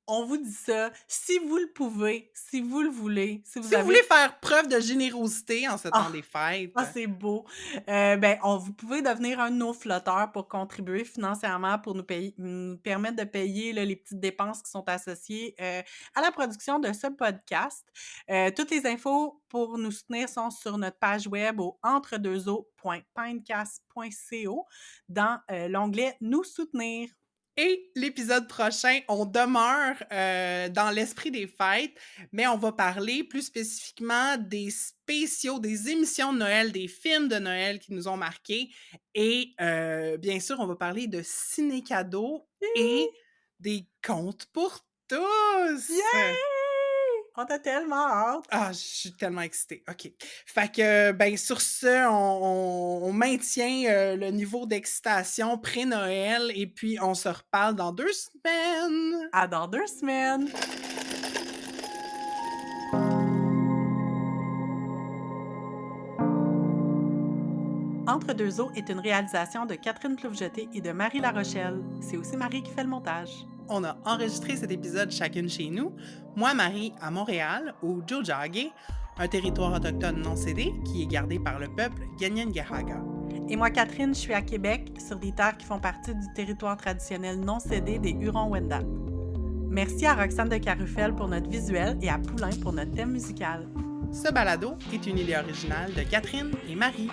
On vous dit ça, si vous le pouvez, si vous le voulez, si vous Si vous avez voulez faire preuve de générosité en ce temps ah! des fêtes, Ah, c'est beau. Ben, vous pouvez devenir un de nos flotteurs pour contribuer financièrement pour nous permettre de payer, là, les petites dépenses qui sont associées, à la production de ce podcast. Toutes les infos pour nous soutenir sont sur notre page web au entredeuxeaux.pinecast.co dans, l'onglet Nous soutenir. et l'épisode prochain, on demeure dans l'esprit des fêtes, mais on va parler plus spécifiquement des spéciaux, des émissions de Noël, des films de Noël qui nous ont marqués. Et bien sûr, on va parler de ciné-cadeaux et des contes pour tous. Yay! On a tellement hâte! Ah, je suis tellement excitée. OK. Fait que, ben, sur ce, on maintient le niveau d'excitation pré-Noël et puis on se reparle dans 2 semaines. À dans 2 semaines! Entre deux eaux est une réalisation de Catherine Ploufjeté et de Marie Larochelle. C'est aussi Marie qui fait le montage. On a enregistré cet épisode chacune chez nous. Moi, Marie, à Montréal, au Tiohtià:ke, un territoire autochtone non cédé qui est gardé par le peuple Kanien'kehá:ka. Et moi, Catherine, je suis à Québec, sur des terres qui font partie du territoire traditionnel non cédé des Hurons-Wendat. Merci à Roxane de Carufel pour notre visuel et à Poulain pour notre thème musical. Ce balado est une idée originale de Catherine et Marie.